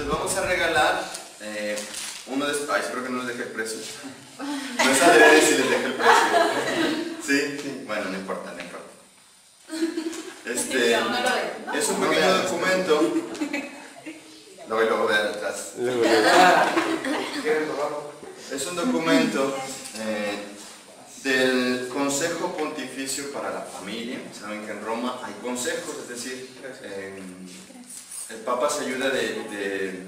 les vamos a regalar uno de estos. Ay, espero que no les deje el precio. No es adrede si les deje el precio. ¿Sí? Sí. Bueno, no importa, no importa. Es un pequeño documento. Lo voy a ver atrás. Es un documento del Consejo Pontificio para la Familia. Saben que en Roma hay consejos, es decir, el Papa se ayuda de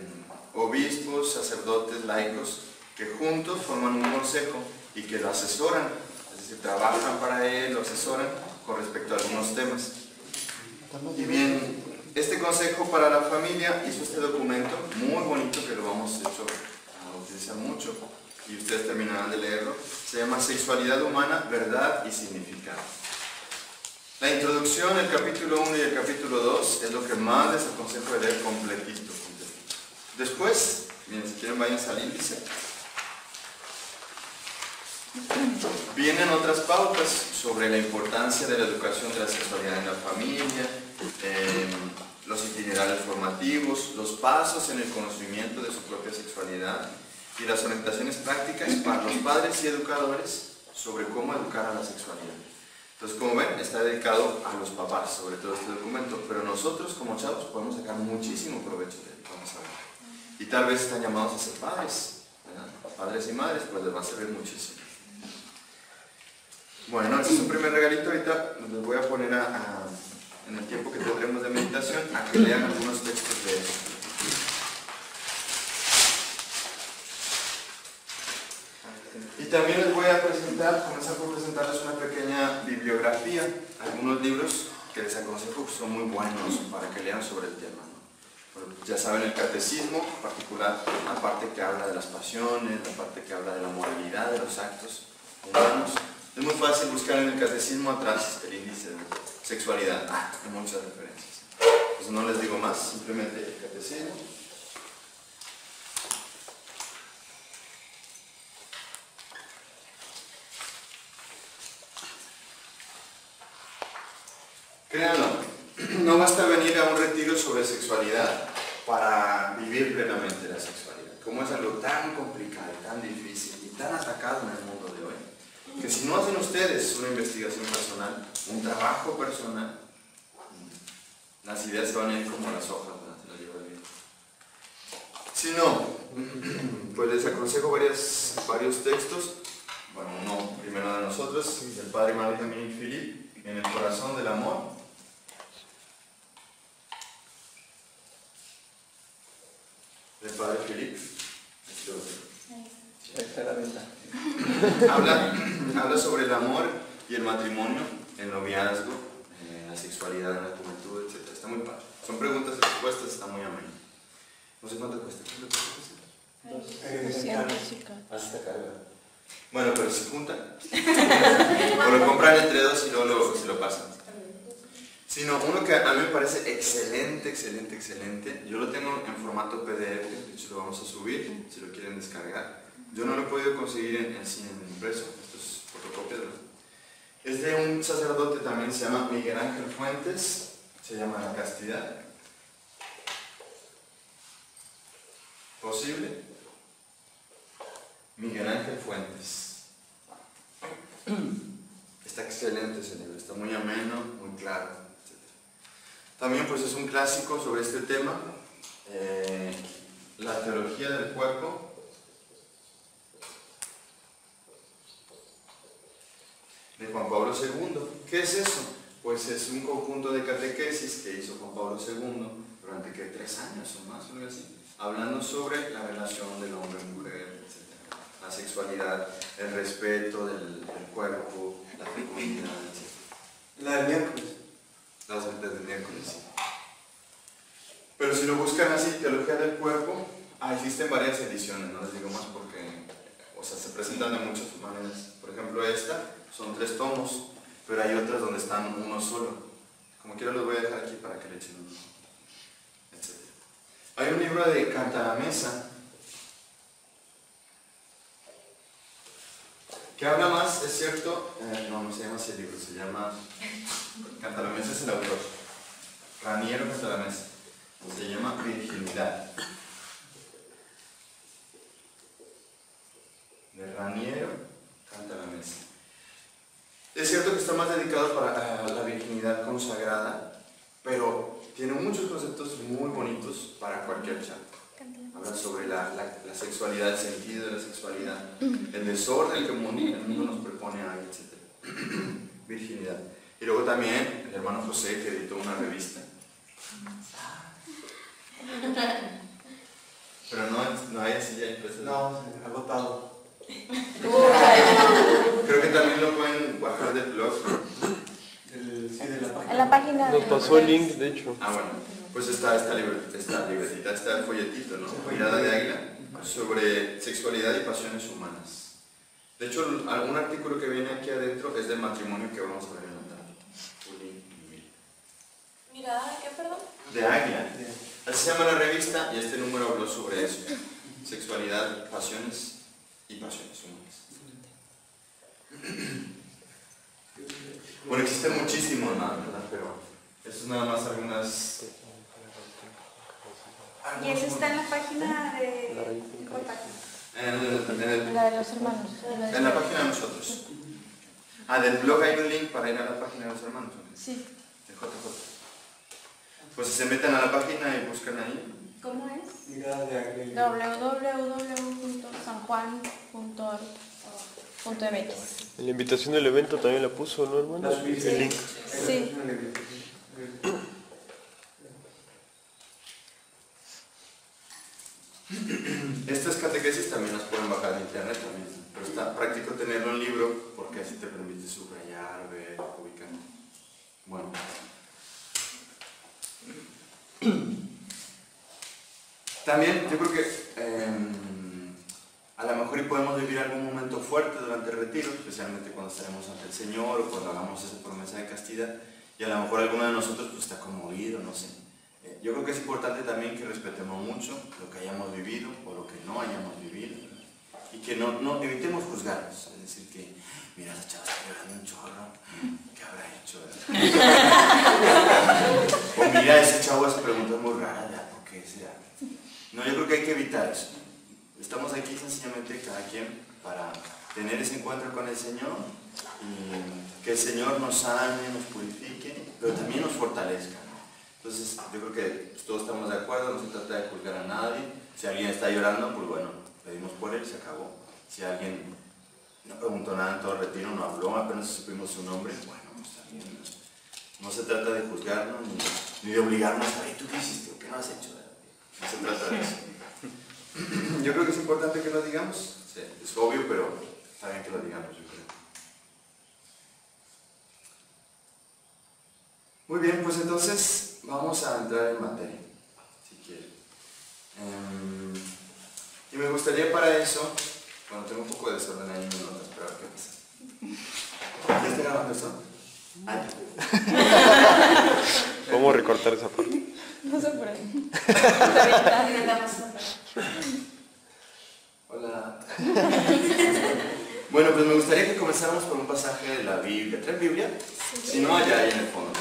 obispos, sacerdotes, laicos, que juntos forman un consejo y que lo asesoran, es decir, trabajan para él, lo asesoran con respecto a algunos temas. Y bien, este Consejo para la Familia hizo este documento muy bonito que lo vamos a utilizar mucho y ustedes terminarán de leerlo. Se llama Sexualidad Humana, Verdad y Significado. La introducción, el capítulo 1 y el capítulo 2 es lo que más les aconsejo de leer completito. Después, miren, si quieren vayan al índice. Vienen otras pautas sobre la importancia de la educación de la sexualidad en la familia, los itinerarios formativos, los pasos en el conocimiento de su propia sexualidad y las orientaciones prácticas para los padres y educadores sobre cómo educar a la sexualidad. Entonces, como ven, está dedicado a los papás, sobre todo este documento, pero nosotros como chavos podemos sacar muchísimo provecho de él, vamos a ver. Y tal vez están llamados a ser padres, ¿verdad? Padres y madres, pues les va a servir muchísimo. Bueno, este es un primer regalito. Ahorita les voy a poner en el tiempo que tendremos de meditación a que lean algunos textos de eso. Y también les voy a comenzar por presentarles una pequeña bibliografía, algunos libros que les aconsejo que son muy buenos para que lean sobre el tema, ¿no? Ya saben, el catecismo, en particular la parte que habla de las pasiones, la parte que habla de la moralidad, de los actos humanos. Es muy fácil buscar en el catecismo atrás el índice de sexualidad. Hay muchas referencias. Pues no les digo más, simplemente el catecismo. Créanlo, no basta venir a un retiro sobre sexualidad para vivir plenamente la sexualidad. Como es algo tan complicado, tan difícil y tan atacado en el mundo de hoy, que si no hacen ustedes una investigación personal, un trabajo personal, las ideas se van a ir como las hojas, ¿verdad? Se las lleva el viento. Si no, pues les aconsejo varios textos. Bueno, uno primero de nosotros, del padre Marie-Camille Philippe, En el corazón del amor. Del padre Philippe. Habla sobre el amor y el matrimonio, el noviazgo, la sexualidad en la juventud, etc. Está muy padre. Son preguntas y respuestas, está muy ameno. No sé cuánto cuesta. Hasta carga. Bueno, pero se juntan. O lo compran entre dos y luego se lo pasan. Sino uno que a mí me parece excelente. Yo lo tengo en formato PDF, de hecho lo vamos a subir, si lo quieren descargar. Yo no lo he podido conseguir en el cine impreso, esto es fotocopia, ¿verdad? Es de un sacerdote también, se llama Miguel Ángel Fuentes, se llama La Castidad. ¿Posible? Miguel Ángel Fuentes. Está excelente ese libro, está muy ameno, muy claro, etc. También pues es un clásico sobre este tema, La teología del cuerpo, de Juan Pablo II. ¿Qué es eso? Pues es un conjunto de catequesis que hizo Juan Pablo II durante 3 años o más, algo así, hablando sobre la relación del hombre-mujer, etc. La sexualidad, el respeto del cuerpo, la fecundidad, etc. La del miércoles. Las del miércoles, sí. Pero si lo buscan así, teología del cuerpo, existen varias ediciones, no les digo más porque, se presentan de muchas maneras. Por ejemplo, esta son 3 tomos, pero hay otras donde están uno solo. Como quiera los voy a dejar aquí para que le echen un ojo, etc. Hay un libro de Cantalamessa que habla más, es cierto, no se llama así el libro, se llama Cantalamessa, es el autor, Raniero Cantalamessa, se llama Virginidad. conceptos muy bonitos para cualquier chavo. Habla sobre la sexualidad, el sentido de la sexualidad, el desorden que el mundo nos propone, etc. Virginidad. Y luego también el hermano José, que editó una revista. Pero no hay así ya impreso. No, agotado. Creo que también lo pueden bajar del blog. Sí, de la página. En la página. Nos pasó el link, de hecho. Ah, bueno, pues está esta libretita, está el folletito, ¿no? Mirada de águila, sobre sexualidad y pasiones humanas. De hecho, algún artículo que viene aquí adentro es del matrimonio que vamos a ver en la tarde. ¿Mirada de qué, perdón? De águila. Así se llama la revista y este número habló sobre eso. Sexualidad, pasiones y pasiones humanas. Bueno, existen muchísimos más, ¿verdad? Pero eso es nada más algunas... Y eso está en la página de... ¿Cuál página? La de los hermanos. En la página de nosotros. Ah, del blog hay un link para ir a la página de los hermanos. Sí. De JJ. Pues se meten a la página y buscan ahí. ¿Cómo es? Mirada de águila. www.sanjuan.org.mx. En la invitación del evento también la puso, ¿no, hermano? La subiste. El link. Sí. Estas catequesis también las pueden bajar de internet también. Pero está práctico tenerlo en libro porque así te permite subrayar, ver, ubicar. Bueno. También yo creo que a lo mejor y podemos vivir algún momento fuerte durante el retiro, especialmente cuando estaremos ante el Señor o cuando hagamos esa promesa de castidad, y a lo mejor alguno de nosotros pues, está conmovido, no sé. Yo creo que es importante también que respetemos mucho lo que hayamos vivido o lo que no hayamos vivido y que no evitemos juzgarnos, es decir que mira, esa chava está llorando un chorro, ¿qué habrá hecho? O mira, ese chavo hace preguntas muy raras, ¿por qué será? No, yo creo que hay que evitar eso. Estamos aquí sencillamente cada quien para tener ese encuentro con el Señor y que el Señor nos sane, nos purifique, pero también nos fortalezca. Entonces, yo creo que todos estamos de acuerdo, no se trata de juzgar a nadie. Si alguien está llorando, pues bueno, pedimos por él, se acabó. Si alguien no preguntó nada en todo el retiro, no habló, apenas supimos su nombre, bueno, está bien. No se trata de juzgarnos ni de obligarnos a ver, ¿tú qué hiciste o qué no has hecho? No se trata de eso. Yo creo que es importante que lo digamos, sí, es obvio, pero está bien que lo digamos, yo creo. Muy bien, pues entonces vamos a entrar en materia, si quieren. Y me gustaría para eso, bueno, tengo un poco de desorden ahí en mis notas, pero a ver qué pasa. ¿Ya está grabando eso? ¿Cómo recortar esa parte? No se por ahí. Hola. Bueno, pues me gustaría que comenzáramos por un pasaje de la Biblia. ¿Traes Biblia? Sí. Si no, allá ahí en el fondo.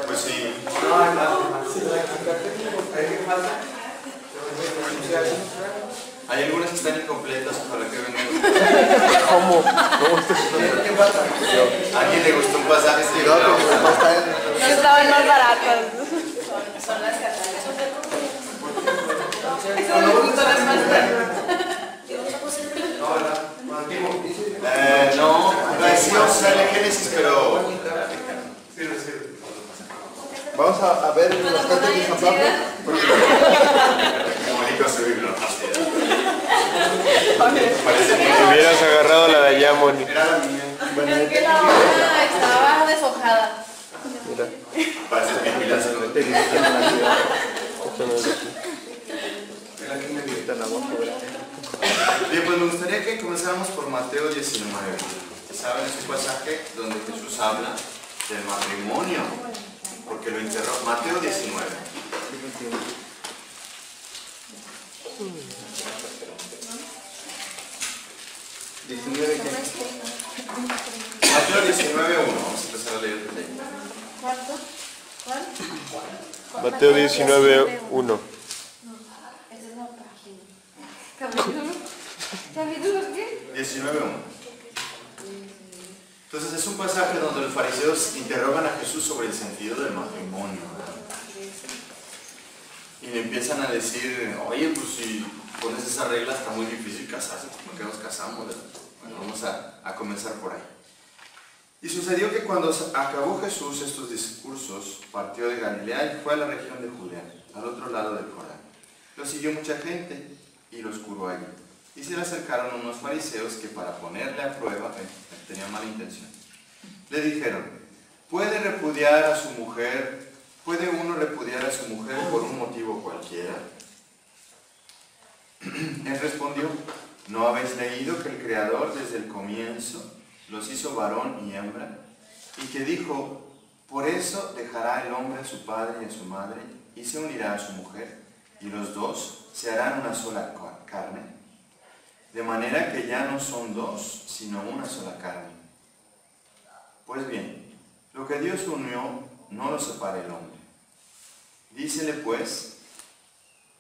Pues sí. Hay algunas que están incompletas, ojalá que vengan. ¿Cómo? ¿A alguien le gustó un pasaje? Sí, no Estaban más baratas. Son las catalanas. No, vamos a leer Génesis, pero... Vamos a ver las cartas de San Pablo. Comunico su Biblia. Si hubieras agarrado la de allá, Moni. Era la mía. Es que la hoja estaba deshojada. Mira. Parece mi pilazo. Bien, pues me gustaría que comenzáramos por Mateo 19. ¿Saben? Es un pasaje donde Jesús habla del matrimonio, porque lo enterró. Mateo 19. Mateo 19:1. Vamos a empezar Mateo 19, 1. Esa es la página. ¿Capítulo qué? 19:1. Entonces es un pasaje donde los fariseos interrogan a Jesús sobre el sentido del matrimonio, ¿verdad? Y le empiezan a decir, oye, pues si pones esa regla está muy difícil casarse, ¿por qué nos casamos? ¿Verdad? Bueno, vamos a comenzar por ahí. Y sucedió que cuando acabó Jesús estos discursos, partió de Galilea y fue a la región de Judea, al otro lado del Jordán. Lo siguió mucha gente y los curó allí. Y se le acercaron unos fariseos que para ponerle a prueba, tenían mala intención, le dijeron, ¿puede uno repudiar a su mujer por un motivo cualquiera? Él respondió, ¿no habéis leído que el Creador desde el comienzo los hizo varón y hembra? Y que dijo, por eso dejará el hombre a su padre y a su madre, y se unirá a su mujer, y los dos se harán una sola carne. De manera que ya no son dos, sino una sola carne. Pues bien, lo que Dios unió, no lo separe el hombre. Dícele pues,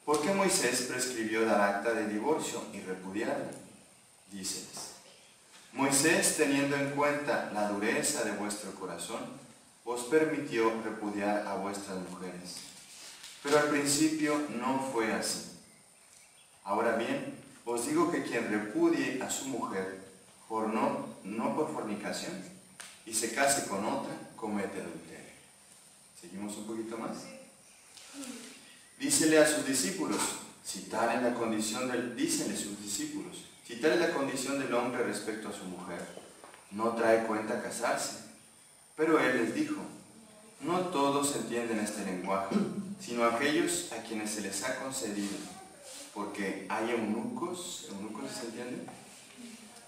¿por qué Moisés prescribió dar acta de divorcio y repudiarla? Díceles, Moisés, teniendo en cuenta la dureza de vuestro corazón, os permitió repudiar a vuestras mujeres. Pero al principio no fue así. Ahora bien, os digo que quien repudie a su mujer, no por fornicación, y se case con otra, comete adulterio. ¿Seguimos un poquito más? Dícele a sus discípulos, si tal es la condición del hombre respecto a su mujer, no trae cuenta casarse. Pero él les dijo, no todos entienden este lenguaje, sino aquellos a quienes se les ha concedido, porque hay eunucos, ¿eunucos se entiende?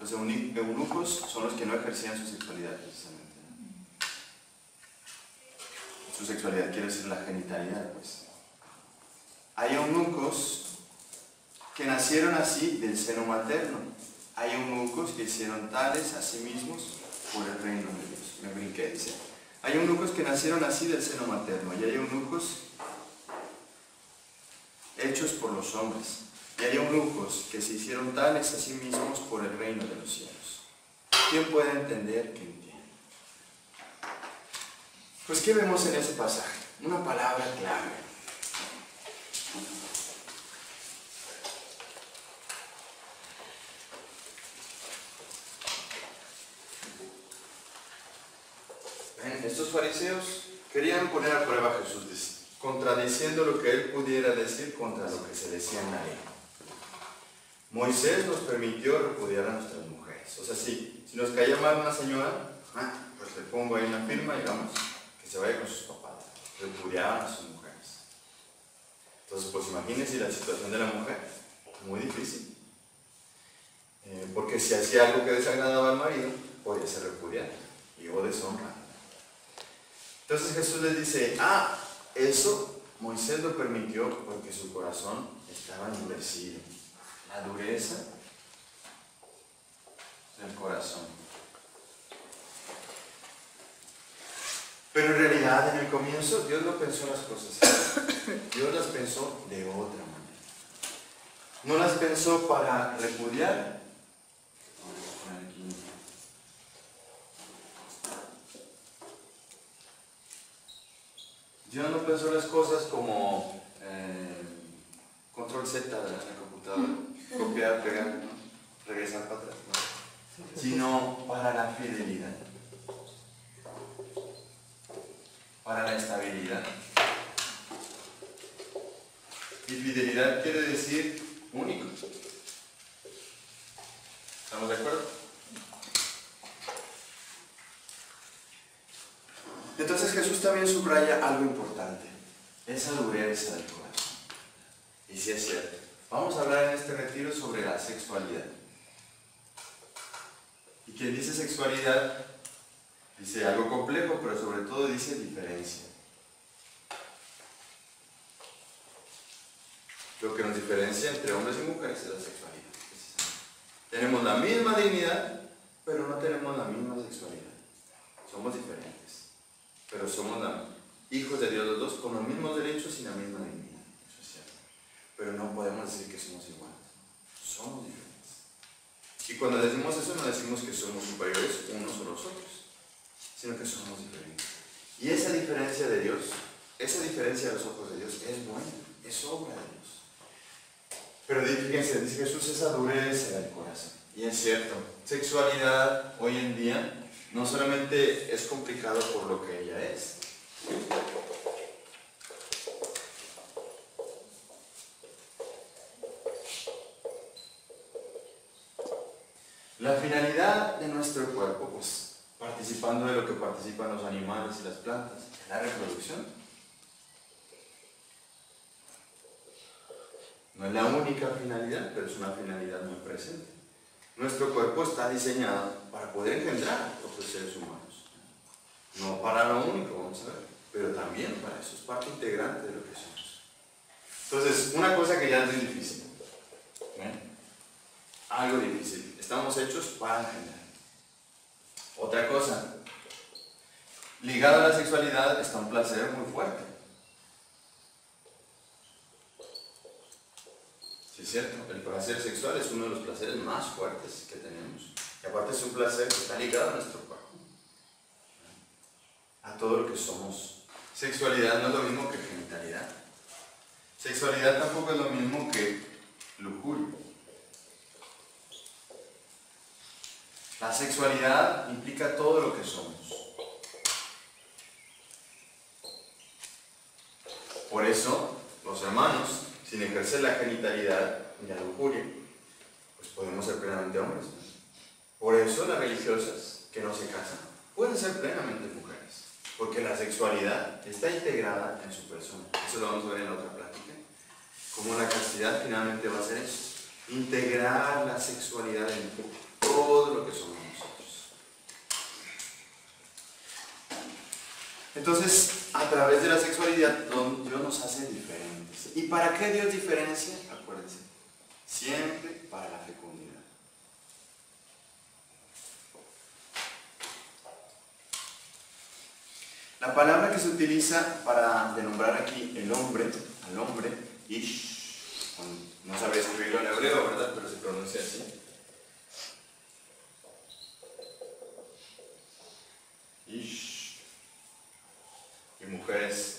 Los eunucos son los que no ejercían su sexualidad precisamente. Su sexualidad quiere decir la genitalidad, pues. Hay eunucos que nacieron así del seno materno. Hay eunucos que hicieron tales a sí mismos por el reino de Dios. Me brinqué, dice. Hay eunucos que nacieron así del seno materno, y hay eunucos hechos por los hombres, y hay eunucos que se hicieron tales a sí mismos por el reino de los cielos. ¿Quién puede entender que entiende? Pues, ¿qué vemos en ese pasaje? Una palabra clave. Estos fariseos querían poner a prueba a Jesús, contradiciendo lo que él pudiera decir contra lo que se decía en la ley. Moisés nos permitió repudiar a nuestras mujeres. O sea, si nos caía mal una señora, pues le pongo ahí una firma y vamos, que se vaya con sus papás. Repudiaban a sus mujeres. Entonces, pues imagínense la situación de la mujer, muy difícil. Porque si hacía algo que desagradaba al marido, podía ser repudiada y o deshonra. Entonces Jesús les dice, eso Moisés lo permitió porque su corazón estaba endurecido. La dureza del corazón. Pero en realidad, en el comienzo, Dios no pensó las cosas. Dios las pensó de otra manera. No las pensó para repudiar. Dios no pensó las cosas como control Z de la computadora, copiar, pegar, ¿no? Regresar para atrás, ¿no? Sino para la fidelidad, para la estabilidad. Y fidelidad quiere decir único. ¿Estamos de acuerdo? Entonces Jesús también subraya algo importante, esa dureza del corazón. Y sí es cierto. Vamos a hablar en este retiro sobre la sexualidad. Y quien dice sexualidad, dice algo complejo, pero sobre todo dice diferencia. Lo que nos diferencia entre hombres y mujeres es la sexualidad. Tenemos la misma dignidad, pero no tenemos la misma sexualidad. Somos diferentes. Pero somos hijos de Dios los dos, con los mismos derechos y la misma dignidad. Eso es cierto. Pero no podemos decir que somos iguales. Somos diferentes. Y cuando decimos eso, no decimos que somos superiores unos o los otros, sino que somos diferentes. Y esa diferencia de Dios, esa diferencia a los ojos de Dios es buena, es obra de Dios. Pero fíjense, dice Jesús, esa dureza del corazón. Y es cierto, sexualidad hoy en día no solamente es complicado por lo que ella es. La finalidad de nuestro cuerpo, pues participando de lo que participan los animales y las plantas, la reproducción. No es la única finalidad, pero es una finalidad muy presente. Nuestro cuerpo está diseñado para poder engendrar a otros seres humanos. No para lo único, vamos a ver, pero también para eso, es parte integrante de lo que somos. Entonces, una cosa que ya es muy difícil. Algo difícil. Estamos hechos para engendrar. Otra cosa. Ligado a la sexualidad está un placer muy fuerte. Sí, es cierto, el placer sexual es uno de los placeres más fuertes que tenemos. Y aparte es un placer que está ligado a nuestro cuerpo, a todo lo que somos. Sexualidad no es lo mismo que genitalidad. Sexualidad tampoco es lo mismo que lujuria. La sexualidad implica todo lo que somos. Por eso, los hermanos, sin ejercer la genitalidad ni la lujuria, pues podemos ser plenamente hombres. Por eso las religiosas que no se casan pueden ser plenamente mujeres, porque la sexualidad está integrada en su persona. Eso lo vamos a ver en la otra plática. Como la castidad finalmente va a ser eso, integrar la sexualidad en todo lo que somos nosotros. Entonces, a través de la sexualidad, Dios nos hace diferentes. ¿Y para qué Dios diferencia? Acuérdense, siempre para la fecundidad. La palabra que se utiliza para denombrar aquí el hombre, al hombre, ish, no sabría escribirlo en hebreo, ¿verdad? Pero se pronuncia así. Ish. Y mujeres.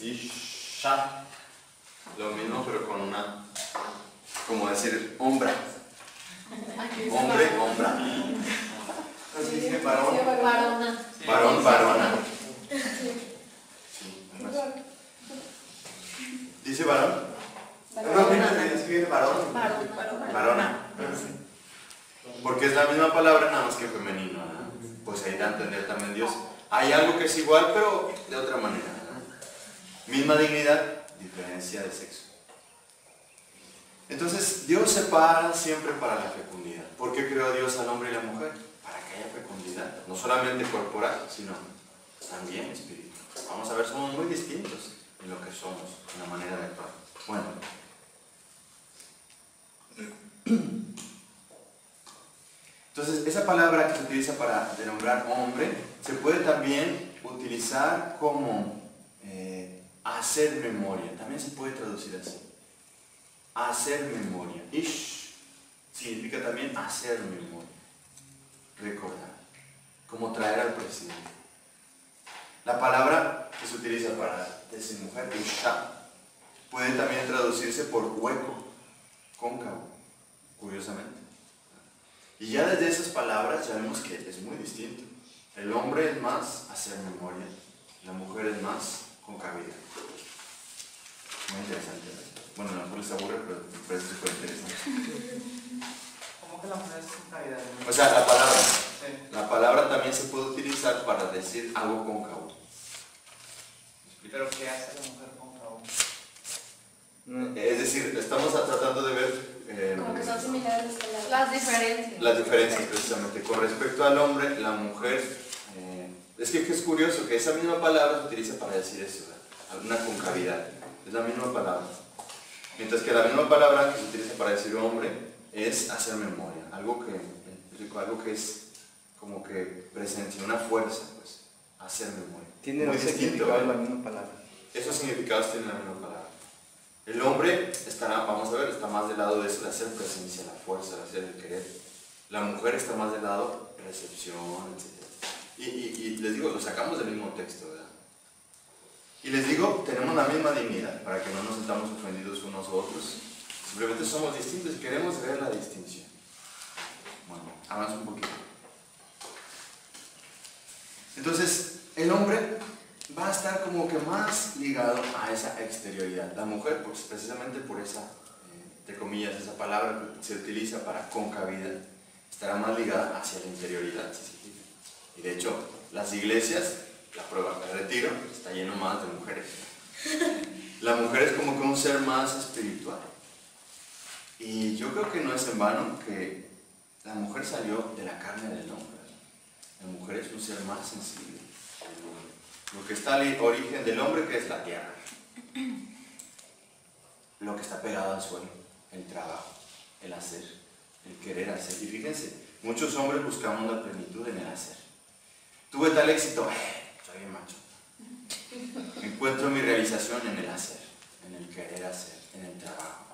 Isha. Lo mismo, pero con una, como decir, hombra. Hombre, hombra. Entonces dice varón. Varona. Varón, varona. Sí, además. ¿Dice varón? No, escribe varón. Varona. Porque es la misma palabra, nada más que femenino, ¿no? Pues ahí da a entender también Dios. Hay algo que es igual, pero de otra manera, ¿no? Misma dignidad, diferencia de sexo. Entonces, Dios separa siempre para la fecundidad. ¿Por qué creó Dios al hombre y la mujer? Para que haya fecundidad, no solamente corporal, sino también espiritual. Vamos a ver, somos muy distintos en lo que somos, en la manera de actuar. Bueno. Entonces, esa palabra que se utiliza para denombrar hombre, se puede también utilizar como hacer memoria. También se puede traducir así. Hacer memoria. Ish significa también hacer memoria. Recordar. Como traer al presente. La palabra que se utiliza para decir mujer, isha, puede también traducirse por hueco, cóncavo, curiosamente. Y ya desde esas palabras ya vemos que es muy distinto. El hombre es más hacer memoria, la mujer es más concavidad. Muy interesante, ¿verdad? Bueno, a lo mejor les aburre, pero me parece súper interesante. ¿Cómo que la mujer es concavidad? O sea, la palabra. Sí. La palabra también se puede utilizar para decir algo cóncavo. ¿Pero qué hace la mujer cóncavo? Es decir, estamos tratando de ver Como que son similares las diferencias. las diferencias precisamente. Con respecto al hombre, la mujer, es que es curioso que esa misma palabra se utiliza para decir eso, ¿verdad? Una concavidad. Es la misma palabra. Mientras que la misma palabra que se utiliza para decir hombre es hacer memoria, algo que es como que presencia, una fuerza, pues, hacer memoria. Tiene muy dos distinto, significados ¿eh? la misma palabra. Esos significados tienen la misma palabra. El hombre estará, vamos a ver, está más del lado de eso, de hacer presencia, la fuerza, de hacer el querer. La mujer está más del lado recepción, etc. Y les digo, lo sacamos del mismo texto, ¿verdad? Y les digo, tenemos la misma dignidad, para que no nos sintamos ofendidos unos a otros. Simplemente somos distintos y queremos ver la distinción. Bueno, avanza un poquito. Entonces, el hombre va a estar como que más ligado a esa exterioridad. La mujer, pues precisamente por esa, entre comillas, esa palabra que se utiliza para concavidad, estará más ligada hacia la interioridad. ¿Sí? Y de hecho, las iglesias, la prueba que retiro, está lleno más de mujeres. La mujer es como que un ser más espiritual. Y yo creo que no es en vano que la mujer salió de la carne del hombre. La mujer es un ser más sensible. Lo que está al origen del hombre, que es la tierra. Lo que está pegado al suelo, el trabajo, el hacer, el querer hacer. Y fíjense, muchos hombres buscamos la plenitud en el hacer. Tuve tal éxito, soy bien macho. Encuentro mi realización en el hacer, en el querer hacer, en el trabajo.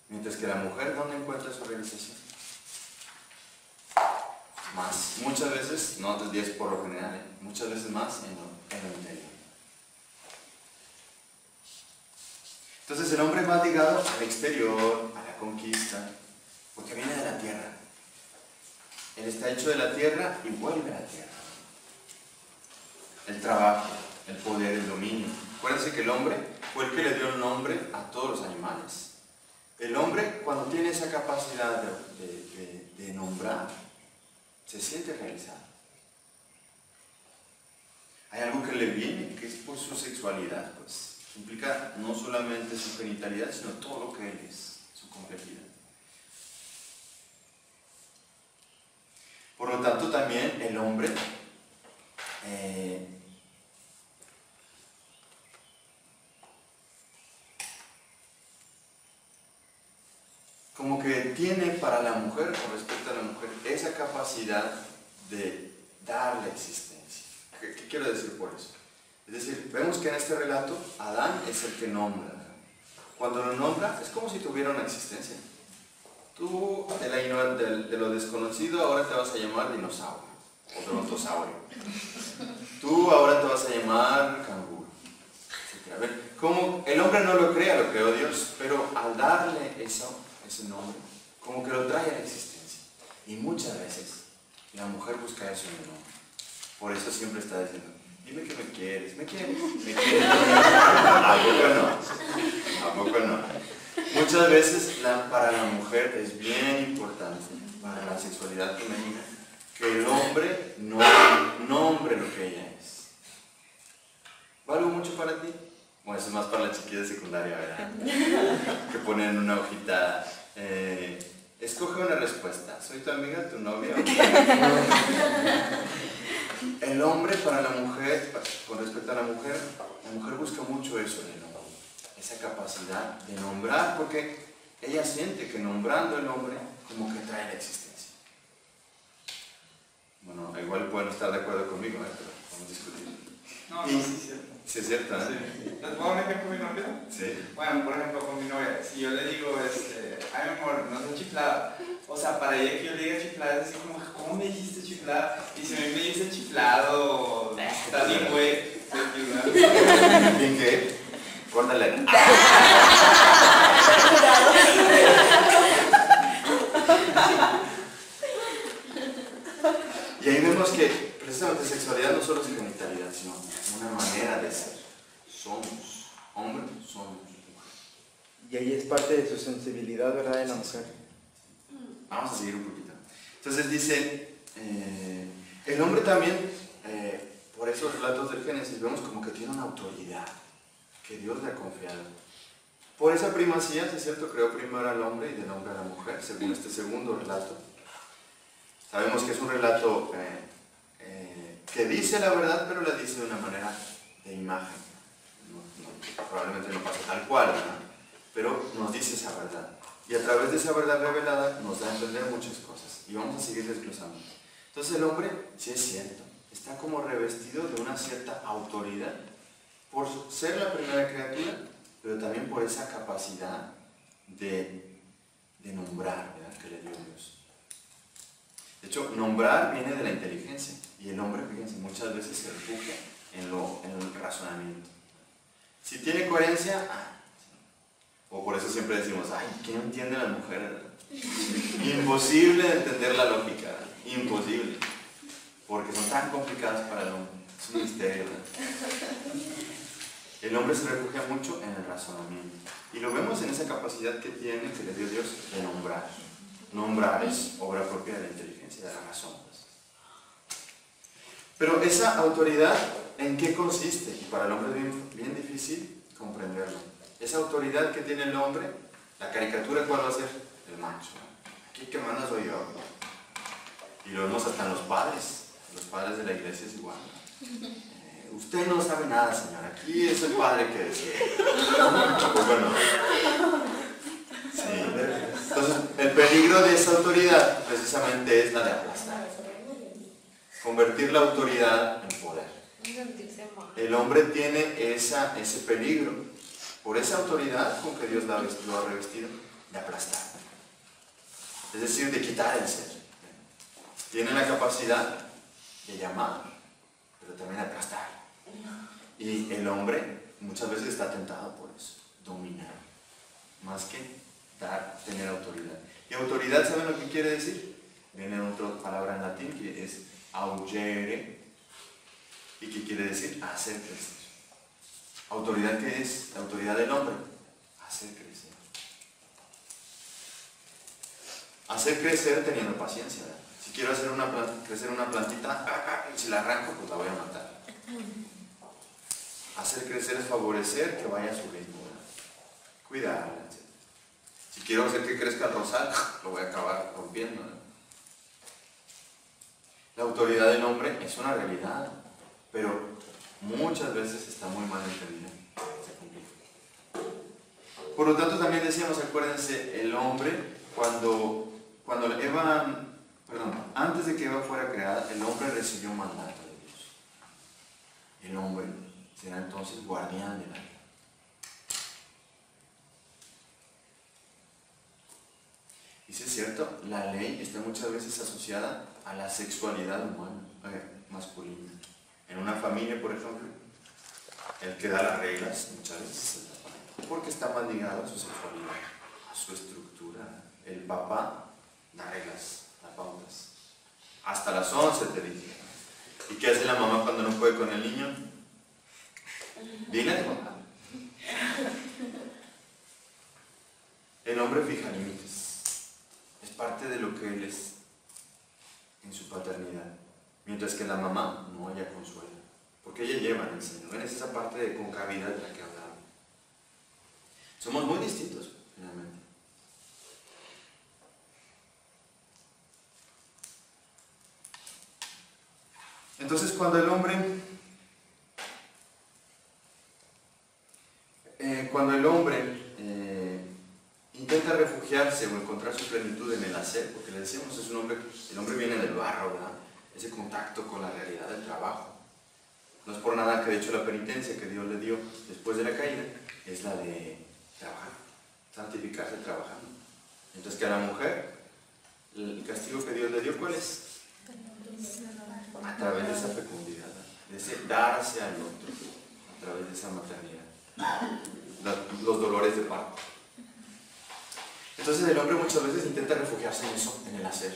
Mientras que la mujer, ¿dónde encuentra su realización? Más, muchas veces, no del 10 por lo general, muchas veces más en lo interior. Entonces el hombre va ligado al exterior, a la conquista, porque viene de la tierra. Él está hecho de la tierra y vuelve a la tierra. El trabajo, el poder, el dominio. Acuérdense que el hombre fue el que le dio el nombre a todos los animales. El hombre, cuando tiene esa capacidad de nombrar, se siente realizado. Hay algo que le viene, que es por su sexualidad, pues. Implica no solamente su genitalidad, sino todo lo que él es, su complejidad. Por lo tanto, también el hombre como que tiene para la mujer, con respecto a la mujer, esa capacidad de darle existencia. ¿Qué quiero decir por eso? Es decir, vemos que en este relato Adán es el que nombra. Cuando lo nombra es como si tuviera una existencia. Tú de lo desconocido ahora te vas a llamar dinosaurio o brontosaurio. Tú ahora te vas a llamar canguro. A ver, como el hombre no lo crea, lo creó Dios, pero al darle ese nombre, como que lo trae a la existencia. Y muchas veces la mujer busca eso en el hombre. Por eso siempre está diciendo, dime que me quieres, ¿me quieres? ¿Me quieres? ¿A poco no? ¿A poco no? Muchas veces para la mujer es bien importante, para la sexualidad femenina, que el hombre no nombre lo que ella es. ¿Vale mucho para ti? Bueno, eso es más para la chiquilla de secundaria, ¿verdad? Que ponen una hojita, escoge una respuesta, ¿soy tu amiga, tu novia? El hombre para la mujer, con respecto a la mujer busca mucho eso en el hombre, esa capacidad de nombrar, porque ella siente que nombrando el hombre como que trae la existencia. Bueno, igual pueden estar de acuerdo conmigo, pero vamos a discutir. No, sí es cierto. Sí es cierto, ¿eh? Sí. ¿Les puedo dar un ejemplo muy rápido? Sí. Bueno, por ejemplo, con mi novia, si yo le digo, ay mi amor, no sé chiflada. O sea, para ella que yo le diga chiflada, es así como, ¿cómo me dijiste chiflada? Y si a mí me dice chiflado, está bien, güey. ¿Bien qué? Córtale. Y ahí vemos que precisamente sexualidad no solo es genitalidad, sino una manera de ser. Somos hombres, somos mujeres. Y ahí es parte de su sensibilidad, ¿verdad?, de la mujer. Vamos a seguir un poquito. Entonces dice, el hombre también, por esos relatos del Génesis, vemos como que tiene una autoridad que Dios le ha confiado. Por esa primacía, si es cierto, creó primero al hombre y del hombre a la mujer, según este segundo relato. Sabemos que es un relato que dice la verdad, pero la dice de una manera de imagen. Probablemente no pasa tal cual, ¿verdad? Pero nos dice esa verdad. Y a través de esa verdad revelada nos da a entender muchas cosas. Y vamos a seguir desglosando. Entonces el hombre, sí es cierto, está como revestido de una cierta autoridad por ser la primera criatura, pero también por esa capacidad de nombrar, ¿verdad?, que le dio Dios. De hecho, nombrar viene de la inteligencia. Y el hombre, fíjense, muchas veces se refugia en el razonamiento. Si tiene coherencia, o por eso siempre decimos, ay, ¿qué no entiende la mujer? Imposible de entender la lógica, imposible. Porque son tan complicadas para el hombre. Es un misterio, ¿verdad? El hombre se refugia mucho en el razonamiento. Y lo vemos en esa capacidad que tiene, que le dio Dios, de nombrar. Nombrar es obra propia de la inteligencia, de la razón. Pero esa autoridad, ¿en qué consiste? Y para el hombre es bien difícil comprenderlo. Esa autoridad que tiene el hombre, la caricatura, ¿cuál va a ser? El macho. Aquí que manda soy yo. Y lo vemos hasta en los padres de la iglesia es igual. Usted no sabe nada, señor. Aquí es el padre que decide. Pues bueno. Sí. Entonces, el peligro de esa autoridad precisamente es la de aplastar. Convertir la autoridad en poder. El hombre tiene ese peligro, por esa autoridad con que Dios lo ha revestido, de aplastar. Es decir, de quitar el ser. Tiene la capacidad de llamar, pero también de aplastar. Y el hombre muchas veces está tentado por eso, dominar, más que tener autoridad. Y autoridad, ¿saben lo que quiere decir? Viene otra palabra en latín que es augere, y que quiere decir hacer crecer. ¿Autoridad qué es? La autoridad del hombre, hacer crecer. Hacer crecer teniendo paciencia, ¿verdad? Si quiero hacer crecer una plantita, si la arranco, pues la voy a matar. Hacer crecer es favorecer que vaya a su ritmo, ¿verdad? Cuidarla, etc. Si quiero hacer que crezca el rosal, lo voy a acabar rompiendo, ¿verdad? La autoridad del hombre es una realidad, pero muchas veces está muy mal entendida. Se complica. Por lo tanto, también decíamos, acuérdense, el hombre, antes de que Eva fuera creada, el hombre recibió un mandato de Dios. El hombre será entonces guardián de la vida. Y si es cierto, la ley está muchas veces asociada a la sexualidad humana, masculina. En una familia, por ejemplo, el que da las reglas muchas veces es el papá, porque está más ligado a su sexualidad, a su estructura. El papá da reglas, da pautas. Hasta las 11 te dije. ¿Y qué hace la mamá cuando no puede con el niño? Dile a tu papá. El hombre fija límites. Es parte de lo que él es en su paternidad. Mientras que la mamá no haya consuelo. Porque ella lleva en el seno. ¿Ven? Es esa parte de concavidad de la que hablaba. Somos muy distintos, finalmente. Entonces, cuando el hombre intenta refugiarse o encontrar su plenitud en el hacer, porque le decíamos, el hombre viene del barro, ¿verdad? Ese contacto con la realidad del trabajo. No es por nada que de hecho la penitencia que Dios le dio después de la caída es la de trabajar, santificarse trabajando. Entonces, que a la mujer, el castigo que Dios le dio, ¿cuál es? A través de esa fecundidad, de ese darse al otro, a través de esa maternidad, los dolores de parto. Entonces el hombre muchas veces intenta refugiarse en eso, en el hacer,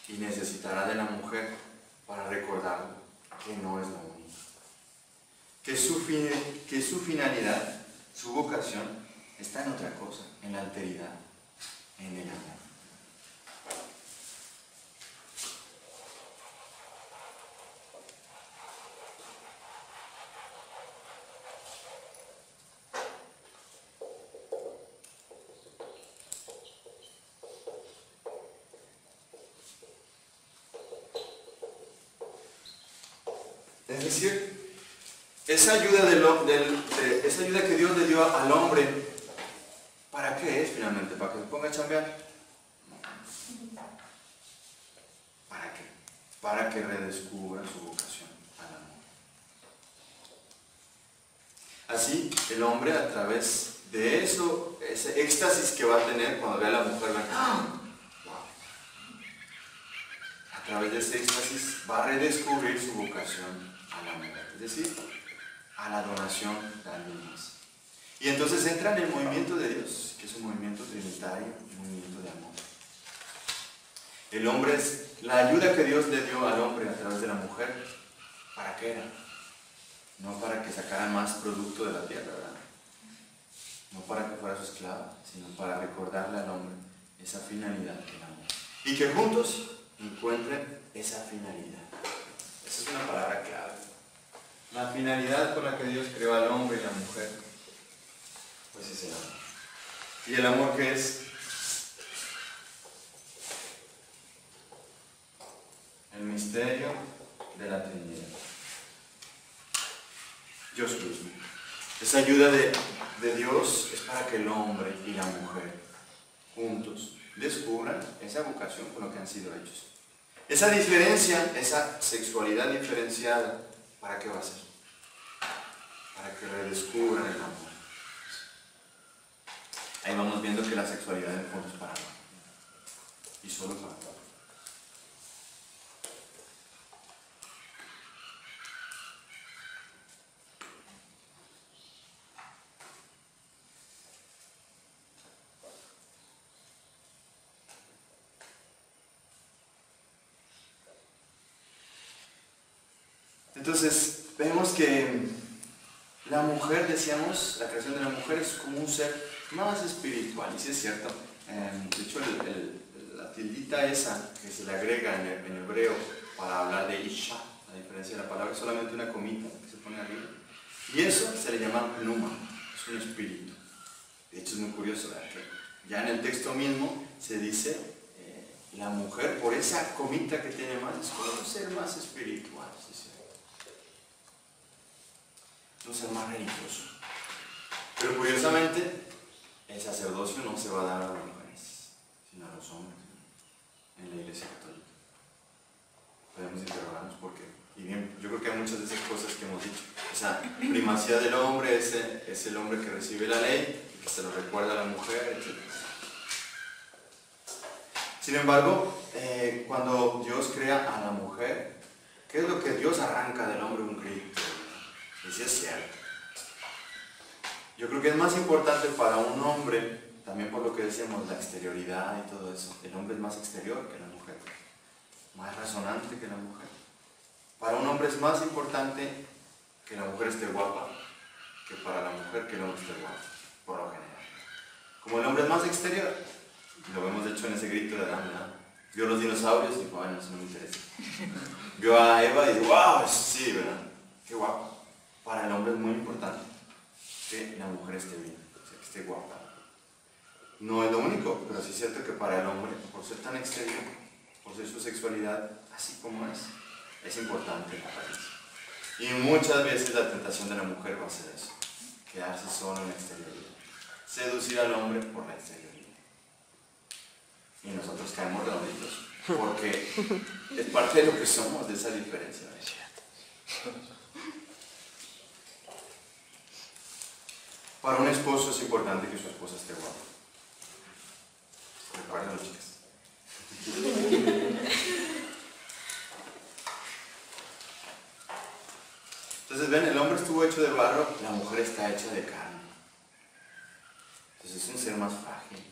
y necesitará de la mujer para recordarlo que no es la única, que su finalidad, su vocación está en otra cosa, en la alteridad, en el amor. Es decir, esa ayuda que Dios le dio al hombre para qué es finalmente? ¿Para que se ponga a chambear? No. ¿Para qué? Para que redescubra su vocación al amor. Así, el hombre a través de eso, ese éxtasis que va a tener cuando ve a la mujer, va a, ¡ah! ¡Wow! A través de ese éxtasis va a redescubrir su vocación al amor, es decir, a la donación de alguien más. Y entonces entra en el movimiento de Dios, que es un movimiento trinitario, un movimiento de amor. El hombre es la ayuda que Dios le dio al hombre a través de la mujer. ¿Para qué era? No para que sacara más producto de la tierra, ¿verdad? No para que fuera su esclava, sino para recordarle al hombre esa finalidad del amor. Y que juntos encuentren esa finalidad. Esa es una palabra clave. La finalidad por la que Dios creó al hombre y la mujer, pues es el amor. ¿Y el amor qué es? El misterio de la Trinidad. Dios mismo. Esa ayuda de Dios es para que el hombre y la mujer juntos descubran esa vocación con lo que han sido hechos. Esa diferencia, esa sexualidad diferenciada, ¿para qué va a ser? Para que redescubran el amor. Ahí vamos viendo que la sexualidad en el fondo es para amor. Y solo para amor. Entonces, vemos que la mujer, decíamos, la creación de la mujer es como un ser más espiritual, y sí es cierto. De hecho, la tildita esa que se le agrega en hebreo para hablar de Isha, a diferencia de la palabra, es solamente una comita que se pone arriba. Y eso se le llama pluma, es un espíritu. De hecho, es muy curioso, ¿verdad? Que ya en el texto mismo se dice, la mujer, por esa comita que tiene más, es como un ser más espiritual. Un ser más religioso. Pero curiosamente, el sacerdocio no se va a dar a las mujeres, sino a los hombres, en la Iglesia Católica. Podemos interrogarnos por qué. Y bien, yo creo que hay muchas de esas cosas que hemos dicho. Esa primacía del hombre es el hombre que recibe la ley, que se lo recuerda a la mujer, etc. Sin embargo, cuando Dios crea a la mujer, ¿qué es lo que Dios arranca del hombre? Un grito. Y sí es cierto. Yo creo que es más importante para un hombre, también por lo que decíamos, la exterioridad y todo eso. El hombre es más exterior que la mujer, más razonante que la mujer. Para un hombre es más importante que la mujer esté guapa que para la mujer que el hombre esté guapo, por lo general. Como el hombre es más exterior, y lo vemos de hecho en ese grito de Adán, ¿verdad? Vio los dinosaurios y dijo, bueno, eso no me interesa. Vio a Eva y dijo, wow, sí, ¿verdad? Qué guapo. Para el hombre es muy importante que la mujer esté bien, que esté guapa. No es lo único, pero sí es cierto que para el hombre, por ser tan exterior, por ser su sexualidad así como es importante la apariencia. Y muchas veces la tentación de la mujer va a ser eso, quedarse solo en la exterioridad, seducir al hombre por la exterioridad. Y nosotros caemos redonditos, porque es parte de lo que somos, de esa diferencia. Para un esposo es importante que su esposa esté guapa. Recuerden, chicas. Entonces ven, el hombre estuvo hecho de barro, la mujer está hecha de carne. Entonces es un ser más frágil,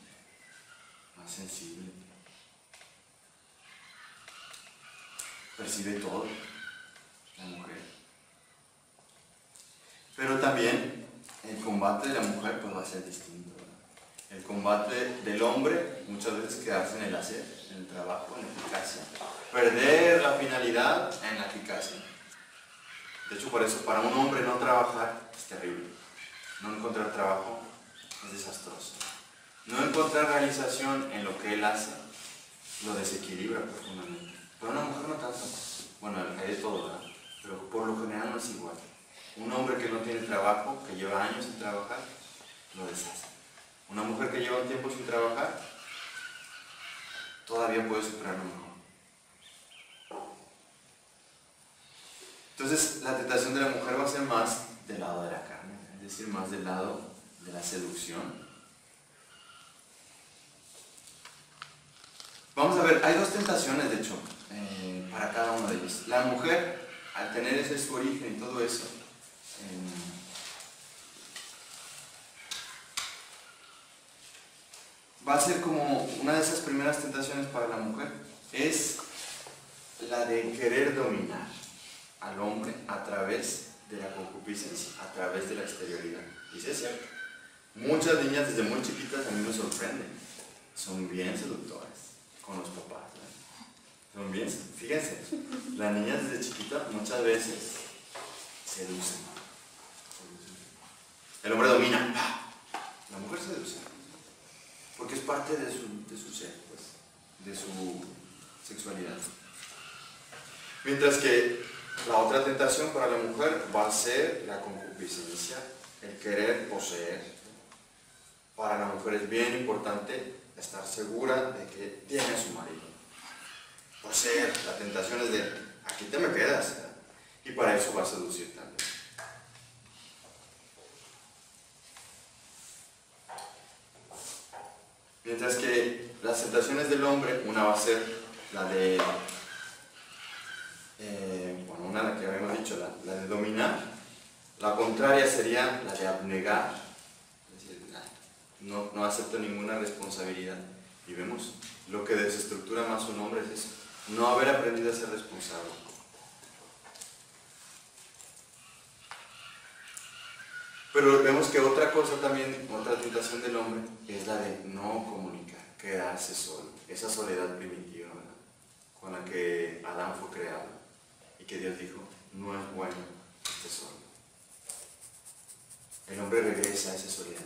más sensible. Percibe todo, la mujer. Pero también el combate de la mujer pues va a ser distinto, ¿verdad? El combate del hombre muchas veces quedarse en el hacer, en el trabajo, en la eficacia. Perder la finalidad en la eficacia. De hecho, por eso, para un hombre no trabajar es terrible. No encontrar trabajo es desastroso. No encontrar realización en lo que él hace lo desequilibra profundamente. Pero una mujer no tanto. Bueno, hay de todo, ¿verdad? Pero por lo general no es igual. Un hombre que no tiene trabajo, que lleva años sin trabajar, lo deshace. Una mujer que lleva un tiempo sin trabajar, todavía puede superarlo mejor. Entonces, la tentación de la mujer va a ser más del lado de la carne, es decir, más del lado de la seducción. Vamos a ver, hay dos tentaciones, de hecho, para cada uno de ellos. La mujer, al tener ese su origen y todo eso, va a ser como una de esas primeras tentaciones para la mujer, es la de querer dominar al hombre a través de la concupiscencia, a través de la exterioridad. Y sí es cierto, muchas niñas desde muy chiquitas a mí me sorprenden, son bien seductoras con los papás, ¿no? Son bien, fíjense, las niñas desde chiquitas muchas veces seducen. El hombre domina, la mujer seduce, porque es parte de su ser, pues, de su sexualidad. Mientras que la otra tentación para la mujer va a ser la concupiscencia, el querer poseer. Para la mujer es bien importante estar segura de que tiene a su marido. Poseer, la tentación es de, aquí te me quedas, ¿verdad? Y para eso va a seducir también. Mientras que las tentaciones del hombre, una va a ser la de, una la que habíamos dicho, la de dominar. La contraria sería la de abnegar, es decir, no acepto ninguna responsabilidad. Y vemos, lo que desestructura más un hombre es eso, no haber aprendido a ser responsable. Pero vemos que otra cosa también, otra tentación del hombre, es la de no comunicar, quedarse solo. Esa soledad primitiva, ¿verdad?, con la que Adán fue creado y que Dios dijo, no es bueno que esté solo. El hombre regresa a esa soledad,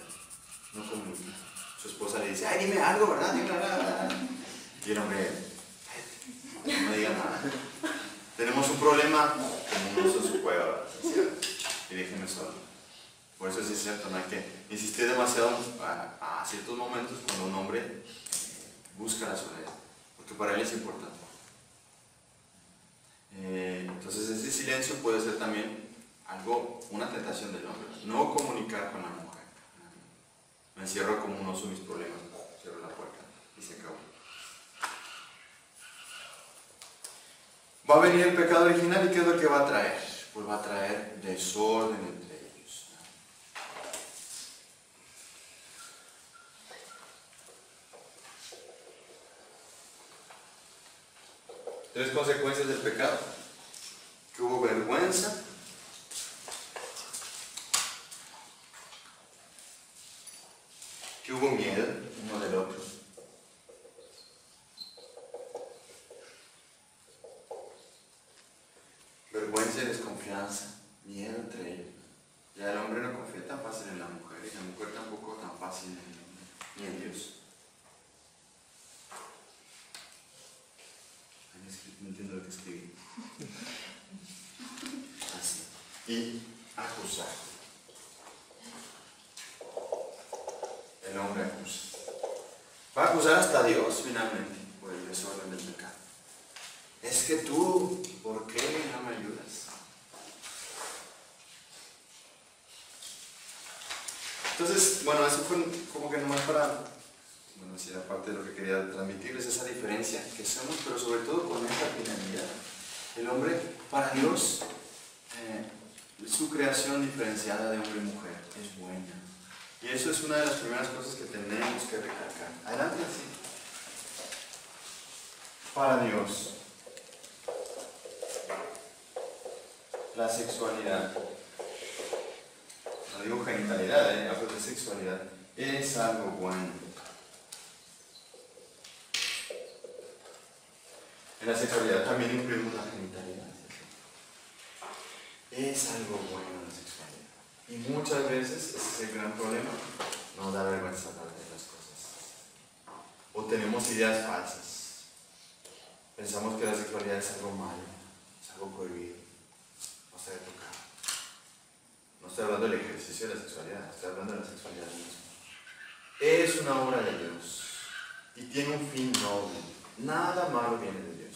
no comunica. Su esposa le dice, ay, dime algo, ¿verdad? Dime algo. Y el hombre, no diga nada. Tenemos un problema, como un oso en su cueva, ¿verdad? Y déjenme solo. Por eso sí es cierto, no hay que insistir demasiado a ciertos momentos cuando un hombre busca la soledad, porque para él es importante. Entonces ese silencio puede ser también una tentación del hombre, no comunicar con la mujer. Me encierro como un oso en mis problemas, cierro la puerta y se acabó. Va a venir el pecado original, y ¿qué es lo que va a traer? Pues va a traer desorden entre ellos. Tres consecuencias del pecado: que hubo vergüenza, que hubo miedo uno del otro, vergüenza y desconfianza, miedo entre ellos. Ya el hombre no confía tan fácil en la mujer, y la mujer tampoco tan fácil en el hombre, ni en Dios. No entiendo lo que escribí. Así. Y acusar. El hombre acusa. Va a acusar hasta a Dios finalmente por el desorden del pecado. Es que tú, ¿por qué no me ayudas? Entonces, bueno, eso fue como que nomás para, si era parte de lo que quería transmitirles, esa diferencia que somos, pero sobre todo con esta finalidad. El hombre, para Dios, su creación diferenciada de hombre y mujer es buena. Y eso es una de las primeras cosas que tenemos que recalcar. Adelante, sí. Para Dios, la sexualidad, no digo genitalidad, hablo de sexualidad, es algo bueno. En la sexualidad también incluimos la genitalidad. Es algo bueno la sexualidad. Y muchas veces, ese es el gran problema, nos da vergüenza hablar de las cosas. O tenemos ideas falsas. Pensamos que la sexualidad es algo malo, es algo prohibido, no se debe tocar. No estoy hablando del ejercicio de la sexualidad, estoy hablando de la sexualidad misma. es una obra de Dios y tiene un fin noble. Nada malo viene de Dios.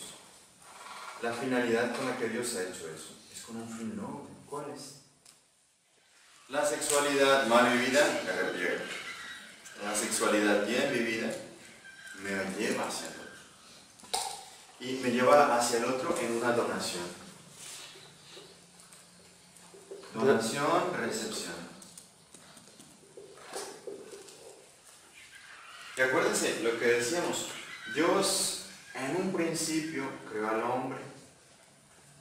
La finalidad con la que Dios ha hecho eso es con un fin noble. ¿Cuál es? La sexualidad mal vivida me repliega. La sexualidad bien vivida me lleva hacia el otro. Y me lleva hacia el otro en una donación. Donación, recepción. Y acuérdense lo que decíamos. Dios en un principio creó al hombre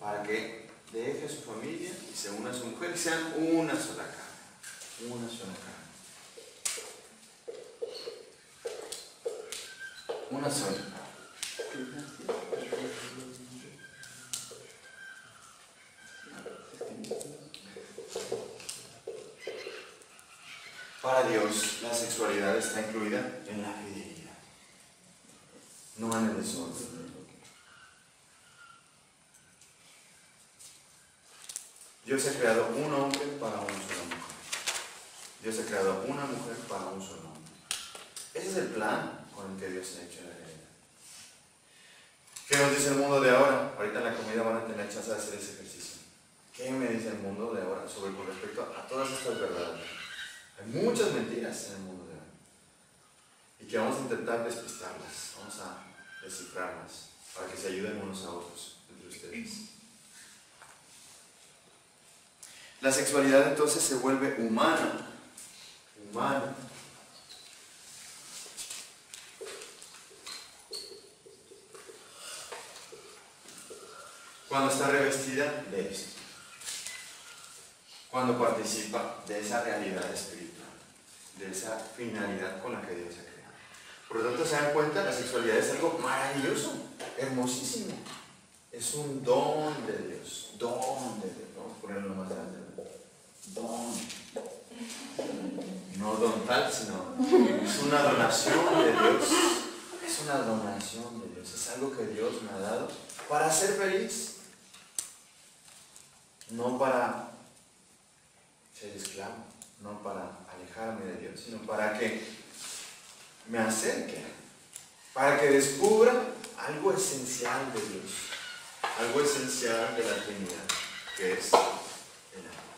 para que deje a su familia y se una a su mujer y sean una sola carne. Una sola carne. Una sola. Para Dios, la sexualidad está incluida en la fidelidad, no en el desorden. Dios ha creado un hombre para una sola mujer. Dios ha creado una mujer para un solo hombre. Ese es el plan con el que Dios ha hecho la realidad. ¿Qué nos dice el mundo de ahora? Ahorita en la comida van a tener chance de hacer ese ejercicio. ¿Qué me dice el mundo de ahora con respecto a todas estas verdades? Hay muchas mentiras en el mundo de hoy. Y que vamos a intentar despistarlas, vamos a descifrarlas, para que se ayuden unos a otros entre ustedes. La sexualidad entonces se vuelve humana. Humana. Cuando está revestida de esto. Cuando participa de esa realidad espiritual, de esa finalidad con la que Dios ha creado. Por lo tanto, se dan cuenta, la sexualidad es algo maravilloso, hermosísimo. Es un don de Dios, don de Dios. Vamos a ponerlo más grande. Don. No don tal, sino es una donación de Dios. Es una donación de Dios. Es algo que Dios me ha dado para ser feliz. No para ser esclavo, no para alejarme de Dios, sino para que me acerque, para que descubra algo esencial de Dios, algo esencial de la Trinidad, que es el amor.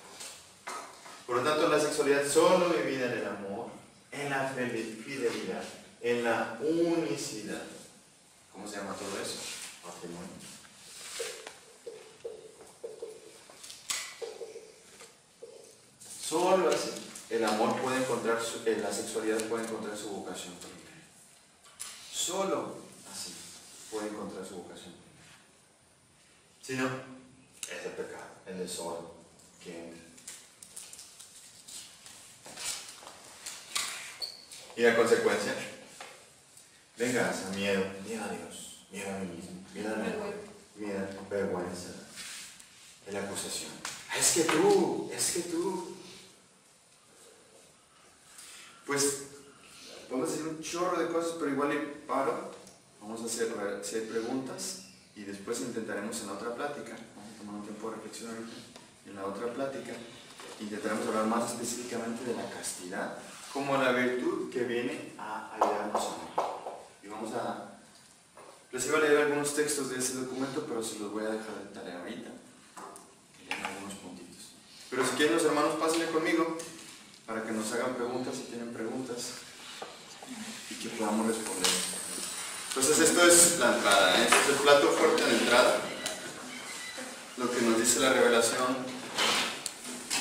Por lo tanto, la sexualidad solo vivida en el amor, en la fidelidad, en la unicidad. ¿Cómo se llama todo eso? Matrimonio. Solo así el amor puede encontrar, la sexualidad puede encontrar su vocación primera. Solo así puede encontrar su vocación primera. Si no, es el pecado, el desorden que entra. Y la consecuencia, venganza, miedo a Dios, miedo a mí mismo, miedo al mejor, miedo a vergüenza, de la acusación. Es que tú. Pues vamos a hacer un chorro de cosas, pero igual paro. Vamos a hacer preguntas y después intentaremos en la otra plática. Vamos a tomar un tiempo de reflexión ahorita. En la otra plática intentaremos hablar más específicamente de la castidad como la virtud que viene a ayudarnos a amar. Y les iba a leer algunos textos de ese documento, pero se los voy a dejar de tarea ahorita. Que lean algunos puntitos. Pero si quieren los hermanos, pásenle conmigo para que nos hagan preguntas si tienen preguntas y que podamos responder. Entonces esto es la entrada, este es el plato fuerte de entrada, lo que nos dice la revelación,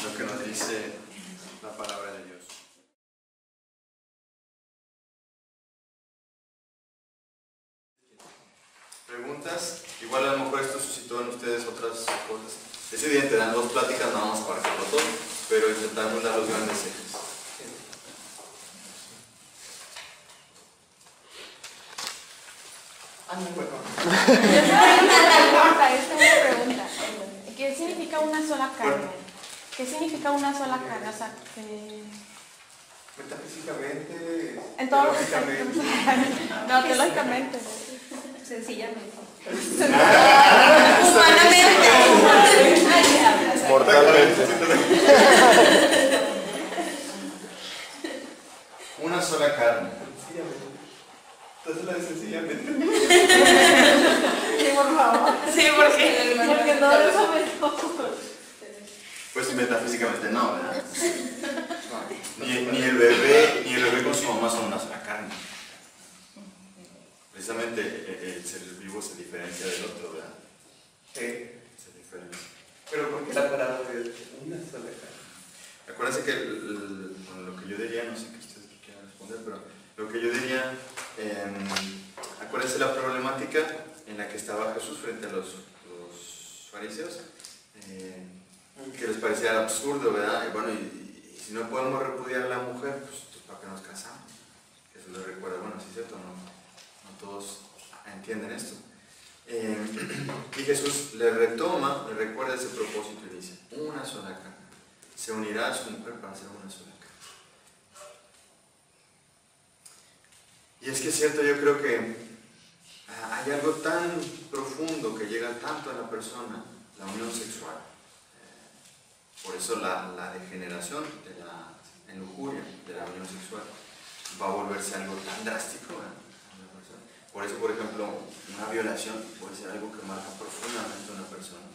lo que nos dice la palabra de Dios. Preguntas, igual a lo mejor esto suscitó en ustedes otras cosas. Es evidente, dan dos pláticas, no vamos a abarcarlo todo, pero intentamos dar los grandes ejes. Una pregunta. ¿Qué significa una sola carne? ¿Qué significa una sola carne? O sea, que... Metafísicamente, En todos los teológicamente. aspectos. No, teológicamente. Sencillamente. Humanamente. Mortalmente. Una sola carne. Sencillamente. Entonces la de sencillamente. Sí, por favor. Sí, porque todo eso me Pues metafísicamente no, ¿verdad? Ni el bebé con su mamá son una sola carne. Precisamente el ser vivo se diferencia del otro, ¿verdad? Sí. Se diferencia. Pero ¿por qué la palabra es una sola carne? Acuérdense que lo que yo diría, no sé qué ustedes quieran responder, pero lo que yo diría, acuérdense la problemática en la que estaba Jesús frente a los fariseos, que les parecía absurdo, ¿verdad? Y bueno, y si no podemos repudiar a la mujer, pues ¿para qué nos casamos? Eso les recuerda, bueno, sí es cierto, no todos entienden esto. Y Jesús le retoma, le recuerda ese propósito y dice, una sola carne. Se unirá a su mujer para hacer una sola carne. Y es que es cierto, yo creo que hay algo tan profundo que llega tanto a la persona, la unión sexual. Por eso la degeneración en lujuria de la unión sexual va a volverse algo tan drástico, ¿eh? Por eso, por ejemplo, una violación puede ser algo que marca profundamente a una persona.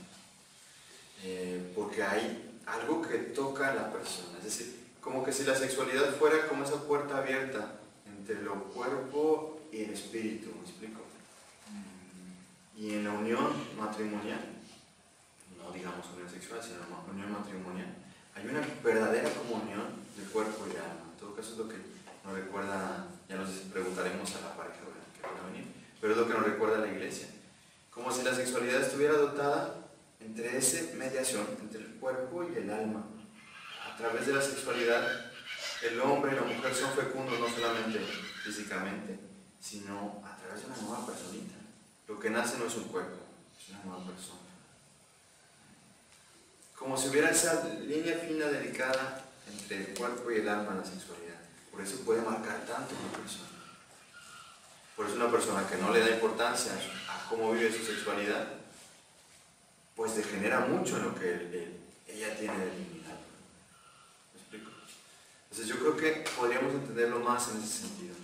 Porque hay algo que toca a la persona. Es decir, como que si la sexualidad fuera como esa puerta abierta entre lo cuerpo y el espíritu, ¿me explico? Y en la unión matrimonial, no digamos unión sexual, sino unión matrimonial, hay una verdadera comunión del cuerpo y el alma. En todo caso es lo que nos recuerda, ya nos preguntaremos a la pareja que van a venir, pero es lo que nos recuerda la iglesia. Como si la sexualidad estuviera dotada entre esa mediación, entre el cuerpo y el alma. A través de la sexualidad, el hombre y la mujer son fecundos no solamente físicamente, sino a través de una nueva personita. Lo que nace no es un cuerpo, es una nueva persona. Como si hubiera esa línea fina, delicada entre el cuerpo y el alma en la sexualidad. Por eso puede marcar tanto a una persona. Por eso una persona que no le da importancia a cómo vive su sexualidad, pues degenera mucho en lo que ella tiene de dignidad. ¿Me explico? Entonces yo creo que podríamos entenderlo más en ese sentido.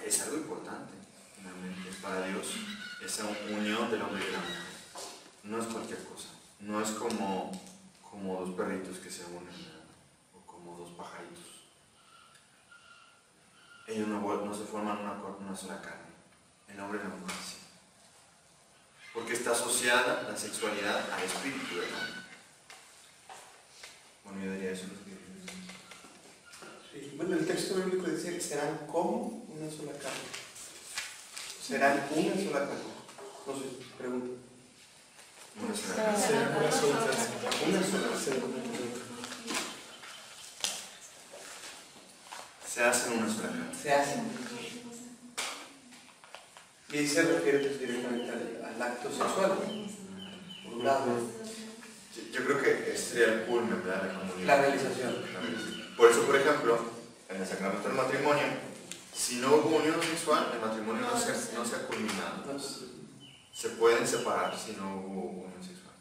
Es algo importante, finalmente, para Dios, esa unión del hombre y de la mujer. No es cualquier cosa. No es como dos perritos que se unen, ¿verdad? O como dos pajaritos. Ellos no se forman una sola carne. El hombre y la mujer sí. Porque está asociada la sexualidad al espíritu del hombre. Bueno, yo diría eso. Sí. Bueno, el texto bíblico dice que serán como una sola carne. Serán una sola carne. No sé, pregunto. Una sola carne. Serán una sola carne. Una sola carne. Se hacen una sola carne. Se hacen. Y ahí se refiere pues, directamente al acto sexual. Por un lado. Yo creo que este sería el culmen, ¿verdad? La comunión. La realización. Por eso, por ejemplo, en el sacramento del matrimonio, si no hubo unión sexual, el matrimonio no se ha culminado. Se pueden separar si no hubo unión sexual.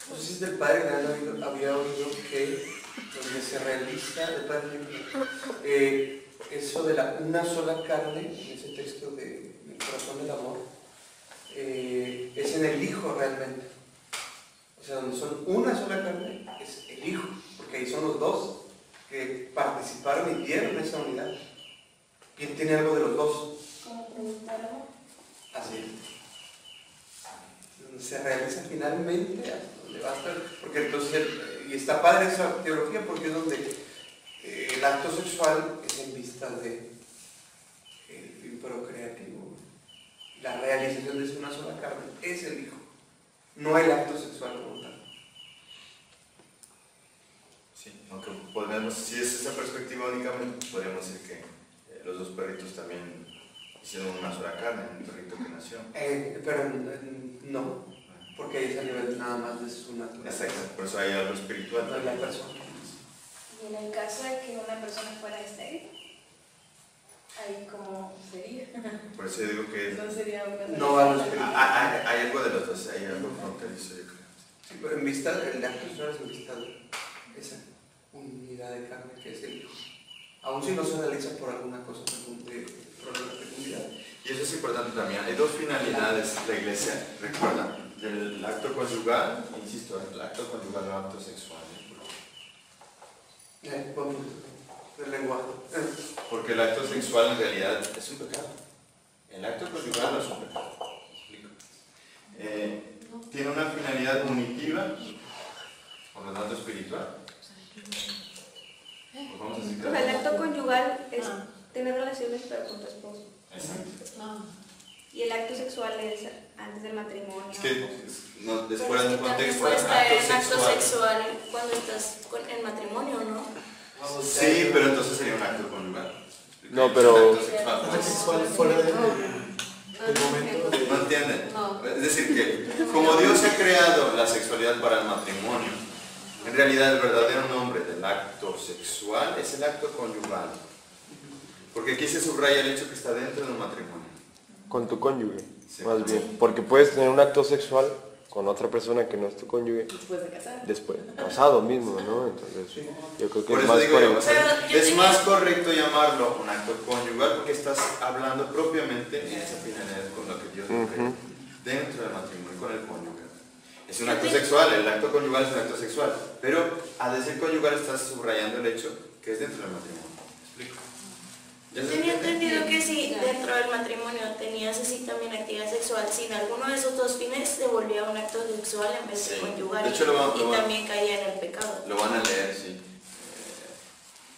No sé si del padre Grande había oído que donde se realiza el padre eso de una sola carne, en ese texto de El corazón del amor, es en el Hijo realmente. O sea, donde son una sola carne es el Hijo, porque ahí son los dos que participaron y dieron esa unidad. Y él tiene algo de los dos. Como preguntaron. Así es. Donde se realiza finalmente, hasta donde va a estar. Porque entonces, y está padre esa teología porque es donde el acto sexual es en vista de el fin procreativo. La realización de una sola carne es el Hijo, no el acto sexual como tal. Sí, aunque podríamos, si es esa perspectiva únicamente, podríamos decir que los dos perritos también hicieron una sola carne, un perrito que nació. Pero no, porque ahí es a nivel nada más de su naturaleza. Exacto, por eso hay algo espiritual. No es la persona. Y en el caso de que una persona fuera estéril, ahí como sería. Por eso yo digo que Entonces sería una... No a los espirituales. hay algo de los dos, hay algo fronterizo, yo creo. Sí, pero en vista, el acto sexual es en vista de esa. unidad de carne que es el hijo. Aún si no se realiza por alguna cosa de problema de fecundidad. Y eso es importante también. Hay dos finalidades de la iglesia, recuerda, del acto conyugal, insisto, el acto conyugal o acto sexual. El lenguaje. Porque el acto sexual en realidad es un pecado. El acto conyugal no es un pecado. ¿Me explico? Tiene una finalidad unitiva, por lo tanto espiritual. Pues vamos a decir O sea, el acto conyugal es tener relaciones pero con tu esposo. Exacto. Y el acto sexual es antes del matrimonio. Es que no, después de un contexto puedes caer en acto sexual sexual cuando estás en matrimonio, ¿no? Sí, pero entonces sería un acto conyugal. No, pero... Un acto sexual. Acto sexual fuera del momento de... ¿No entienden? Es decir, que como Dios ha creado la sexualidad para el matrimonio, en realidad el verdadero nombre del acto sexual es el acto conyugal. Porque aquí se subraya el hecho que está dentro de un matrimonio. Con tu cónyuge, Sí. más bien. Porque puedes tener un acto sexual con otra persona que no es tu cónyuge. Después de casar. Después, casado mismo, ¿no? Entonces, yo creo que Por es eso más digo yo, correcto. o sea, Pero yo es tenía- más correcto llamarlo un acto conyugal porque estás hablando propiamente en esa finalidad con lo que Dios lo creó, dentro del matrimonio, con el cónyuge. Es un acto sexual, el acto conyugal es un acto sexual, pero al decir conyugal estás subrayando el hecho que es dentro del matrimonio. ¿Me explico? ¿Ya se Tenía entiende? entendido que si dentro del matrimonio tenías así también actividad sexual, sin alguno de esos dos fines se volvía un acto sexual en vez de Sí. conyugal. De hecho, y también caía en el pecado. Lo van a leer, sí.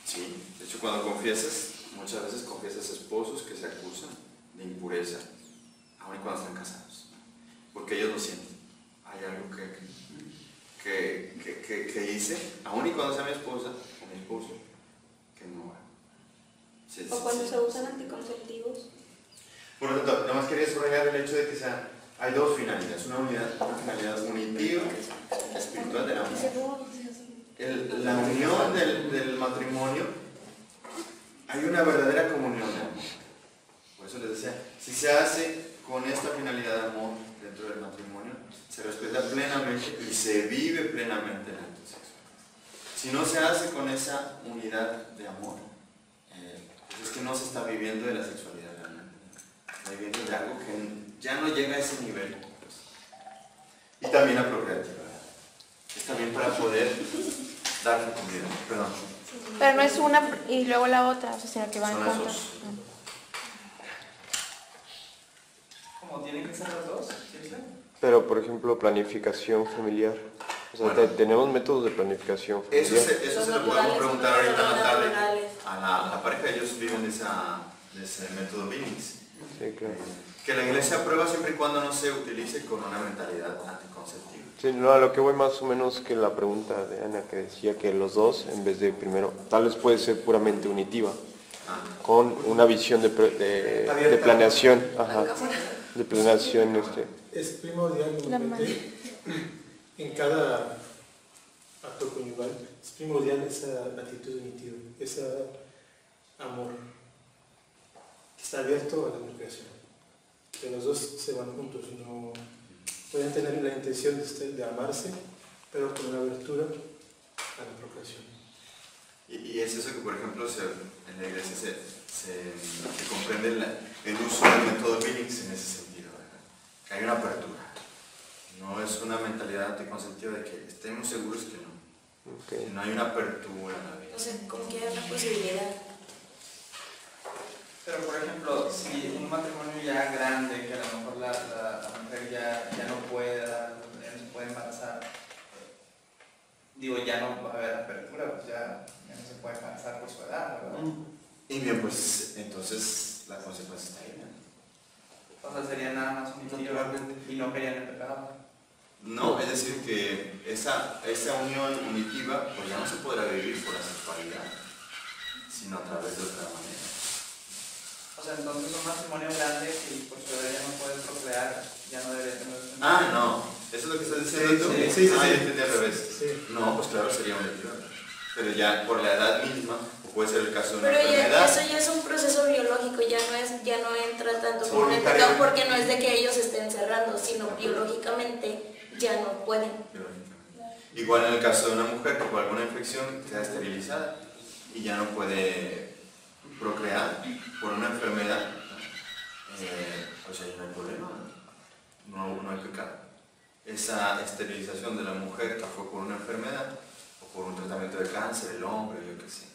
Sí, de hecho cuando confiesas, muchas veces confiesas esposos que se acusan de impureza, aun y cuando están casados, porque ellos lo sienten. Hay algo que hice, aun y cuando sea mi esposa o mi esposo, que no va. Sí, O sí, cuando sí. se usan anticonceptivos. Por lo tanto, nada más quería subrayar el hecho de que hay dos finalidades, una finalidad unitiva, espiritual del amor. La unión del matrimonio, hay una verdadera comunión de amor. Por eso les decía, si se hace con esta finalidad de amor dentro del matrimonio, se respeta plenamente y se vive plenamente el acto sexual. Si no se hace con esa unidad de amor, pues es que no se está viviendo de la sexualidad realmente. Está viviendo de algo que ya no llega a ese nivel. Pues. Y también la procreativa. Es también para poder dar fecundidad. Perdón. Pero no es una y luego la otra, o sea, sino que van Son las juntas. dos. Como tienen que ser los dos, ¿sí? Pero, por ejemplo, planificación familiar. O sea, Bueno. tenemos métodos de planificación Eso familiar. se lo podemos naturales, preguntar ahorita en la los tarde naturales. a la pareja. Ellos viven de ese método Billings. Sí, claro. Que la iglesia aprueba siempre y cuando no se utilice con una mentalidad anticonceptiva. Sí, no, a lo que voy más o menos que la pregunta de Ana, que decía que los dos, en vez de primero, tal vez puede ser puramente unitiva, con una visión de planeación, de planeación, Es primordial en cada acto conyugal, es primordial esa actitud unitiva, ese amor que está abierto a la procreación. Que los dos se van juntos, no pueden tener la intención de amarse, pero con una abertura a la procreación. Y es eso que, por ejemplo, en la iglesia se comprende el uso del método Billings en ese sentido, ¿verdad? Que hay una apertura. No es una mentalidad anticonceptiva de que estemos seguros que no. Okay. No hay una apertura en la vida. O sea, como que hay una posibilidad. Pero por ejemplo, si un matrimonio ya grande, que a lo mejor la mujer ya no puede no se puede embarazar, digo, ya no va a haber apertura, pues ya no se puede embarazar por su edad, ¿verdad? Y bien, pues entonces la consecuencia está ahí, ¿no? O sea, sería nada más unitiva y no caerían en pecado. No, es decir, que esa unión unitiva pues ya no se podrá vivir por la sexualidad, sino a través de otra manera. O sea, entonces un matrimonio grande que por su edad ya no puede procrear, ya no debería tener... Ah, no, ¿eso es lo que estás diciendo tú? Sí. Yo entendí al revés. Sí. No, pues claro, sería unitiva. Pero ya por la edad misma, puede ser el caso de una Pero ya, enfermedad. eso ya es un proceso biológico, ya no entra tanto como en el Voluntario. pecado porque no es de que ellos estén cerrando, sino biológicamente ya no pueden. Igual en el caso de una mujer que por alguna infección queda esterilizada y ya no puede procrear por una enfermedad, pues ahí no hay problema, no hay pecado. Esa esterilización de la mujer que fue por una enfermedad o por un tratamiento de cáncer, el hombre, yo qué sé,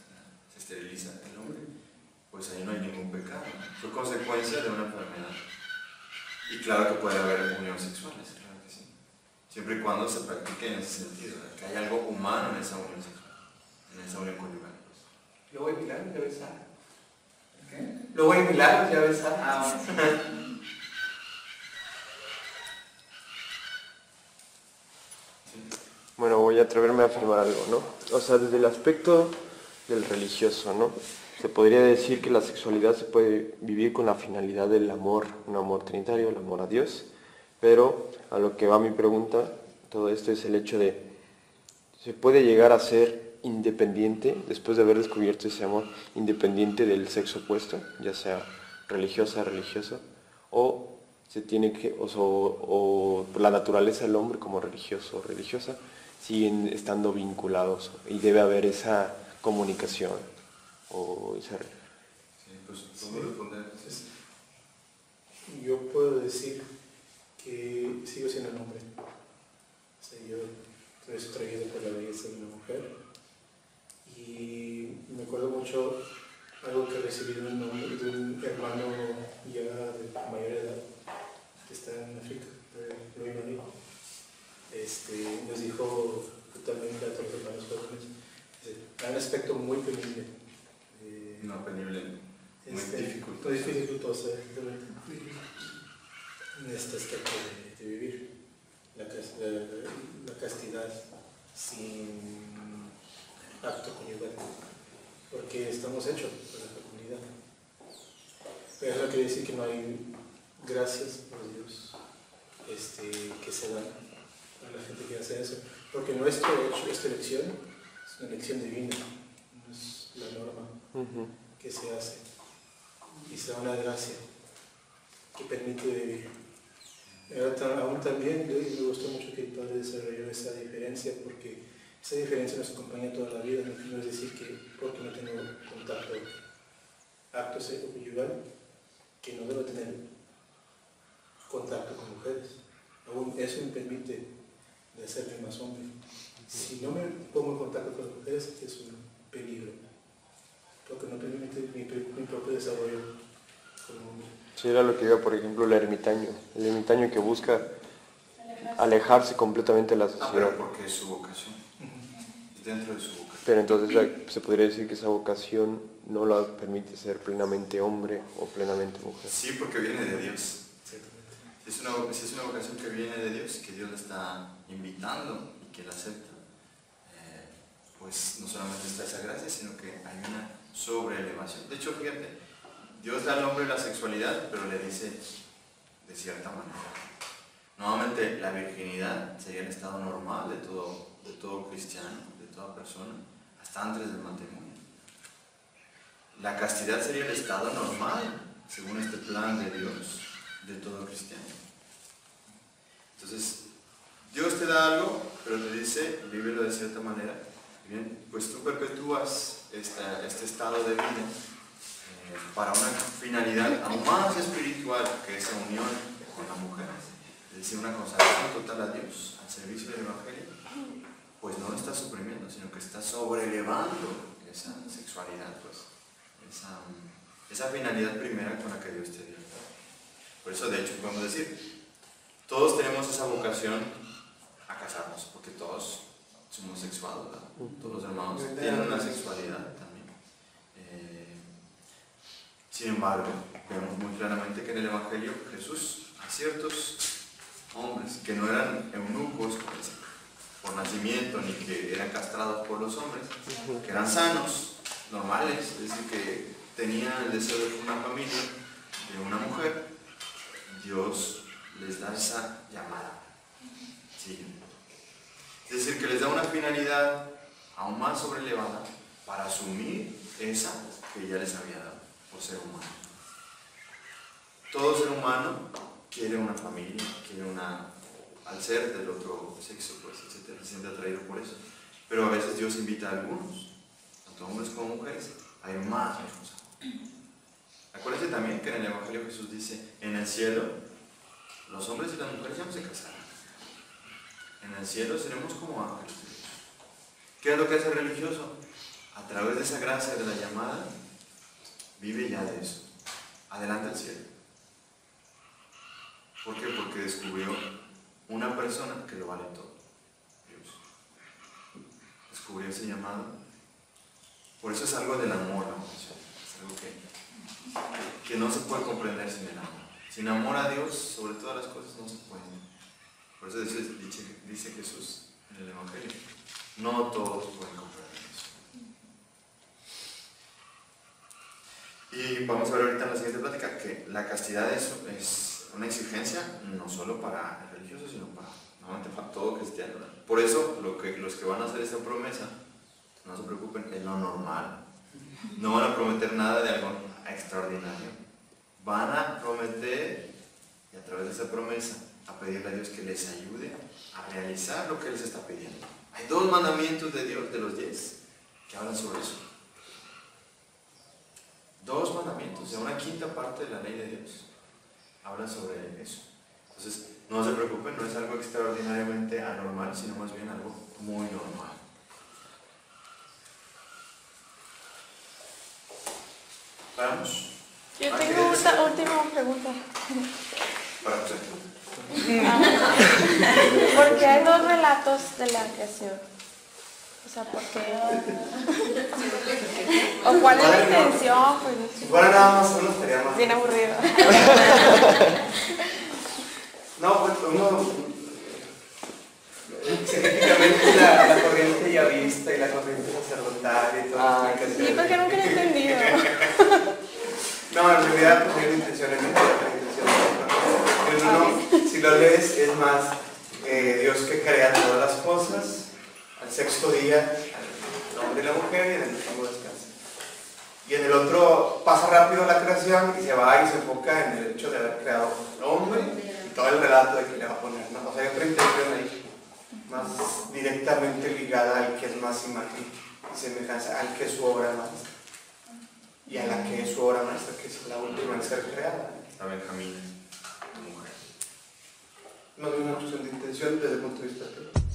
se esteriliza el hombre, pues ahí no hay ningún pecado, fue consecuencia de una enfermedad. Y claro que puede haber uniones sexuales, claro que sí, siempre y cuando se practique en ese sentido, que haya algo humano en esa unión sexual, en esa unión conyugal. Luego hay milagros, ya ves. ¿Qué? Luego hay milagros, ya ves. Bueno, voy a atreverme a afirmar algo, ¿no? O sea, desde el aspecto del religioso, ¿no? Se podría decir que la sexualidad se puede vivir con la finalidad del amor, un amor trinitario, el amor a Dios, pero a lo que va mi pregunta, todo esto es el hecho de, ¿se puede llegar a ser independiente, después de haber descubierto ese amor, independiente del sexo opuesto, ya sea religiosa, religioso, o se tiene que, o la naturaleza del hombre como religioso o religiosa, siguen estando vinculados y debe haber esa comunicación o esa... Sí, pues ¿cómo responder? Yo puedo decir que sigo siendo un hombre. O sea, yo estoy atraído por la belleza de una mujer y me acuerdo mucho algo que recibí de un hermano ya de mayor edad que está en África, Luis Marie. Nos dijo totalmente a todos los hermanos jóvenes, hay un aspecto muy penible. No penible, muy dificultoso. Muy dificultoso, exactamente. En este aspecto de vivir la castidad sin acto conyugal, porque estamos hechos por la fecundidad. Pero eso quiere decir que no hay gracias por Dios que se dan a la gente que hace eso, porque nuestra elección es una elección divina, no es la norma que se hace, y se da una gracia que permite vivir. Aún también me gustó mucho que el Padre desarrolló esa diferencia, porque esa diferencia nos acompaña toda la vida. No es decir que porque no tengo contacto, acto seco conyugal, que no debo tener contacto con mujeres. Aún eso me permite de hacerme más hombre. Si no me pongo en contacto con las mujeres, es un peligro, porque no permite mi propio desarrollo como hombre. Sí, era lo que iba, por ejemplo, el ermitaño que busca alejarse completamente de la sociedad. Pero porque es su vocación, es dentro de su vocación. Pero entonces se podría decir que esa vocación no la permite ser plenamente hombre o plenamente mujer. Sí, porque viene de Dios. Si es una vocación que viene de Dios, que Dios la está invitando y que la acepta, pues no solamente está esa gracia, sino que hay una sobreelevación. De hecho, fíjate, Dios da al hombre la sexualidad, pero le dice de cierta manera. Nuevamente, la virginidad sería el estado normal de todo cristiano, de toda persona, hasta antes del matrimonio. La castidad sería el estado normal, según este plan de Dios, de todo cristiano. Entonces, Dios te da algo, pero te dice, vívelo de cierta manera. Bien, pues tú perpetúas este estado de vida para una finalidad aún más espiritual que esa unión con la mujer, es decir, una consagración total a Dios, al servicio del Evangelio, pues no lo estás suprimiendo, sino que estás sobrelevando esa sexualidad, pues, esa finalidad primera con la que Dios te dio. Por eso, de hecho, podemos decir, todos tenemos esa vocación a casarnos, porque todos somos sexuados, ¿verdad? Todos los hermanos tienen una sexualidad también. Sin embargo, vemos muy claramente que en el Evangelio Jesús a ciertos hombres que no eran eunucos por nacimiento ni que eran castrados por los hombres, que eran sanos, normales, es decir, que tenían el deseo de una familia, de una mujer, Dios les da esa llamada. Sí. Es decir, que les da una finalidad aún más sobrelevada para asumir esa que ya les había dado por ser humano. Todo ser humano quiere una familia, quiere al ser del otro sexo, pues, etcétera, se siente atraído por eso. Pero a veces Dios invita a algunos, tanto hombres como mujeres, a ir más lejos. Acuérdense también que en el Evangelio Jesús dice, en el cielo, los hombres y las mujeres ya no se casarán. En el cielo seremos como ángeles. ¿Qué es lo que hace el religioso? A través de esa gracia de la llamada, vive ya de eso. Adelante al cielo. ¿Por qué? Porque descubrió una persona que lo vale todo. Dios. Descubrió ese llamado. Por eso es algo del amor, ¿no? Es algo que no se puede comprender sin el amor. Sin amor a Dios, sobre todas las cosas, no se puede. Por eso dice Jesús en el Evangelio, no todos pueden comprender eso. Y vamos a ver ahorita en la siguiente plática que la castidad es una exigencia no solo para el religioso, sino para todo cristiano. Por eso los que van a hacer esta promesa, no se preocupen, es lo normal. No van a prometer nada de algo extraordinario. Van a prometer, y a través de esa promesa, a pedirle a Dios que les ayude a realizar lo que Él les está pidiendo. Hay 2 mandamientos de Dios, de los 10, que hablan sobre eso. 2 mandamientos, o sea, una quinta parte de la ley de Dios habla sobre eso. Entonces, no se preocupen, no es algo extraordinariamente anormal, sino más bien algo muy normal. ¿Vamos? Yo tengo una última pregunta. Para usted. Porque hay 2 relatos de la creación. O sea, ¿por qué? ¿O cuál es la intención? Pues, si fuera nada más uno estaría más bien aburrido. No, pues uno científicamente la corriente yavista y la corriente sacerdotal y todo eso. Sí, porque nunca lo he entendido. No, en realidad pues hay una intención en uno, si lo lees, es más Dios que crea todas las cosas, al 6º día, al hombre y la mujer, y en el último descansa. Y en el otro pasa rápido la creación y se va y se enfoca en el hecho de haber creado al hombre y todo el relato de que le va a poner, ¿no? O sea, hay otra intención ahí, más directamente ligada al que es más imagen y semejanza, al que es su obra maestra. Y a la que es su obra maestra, que es la última en ser creada. A Benjamín, la mujer. No hay una cuestión de intención desde el punto de vista teológico.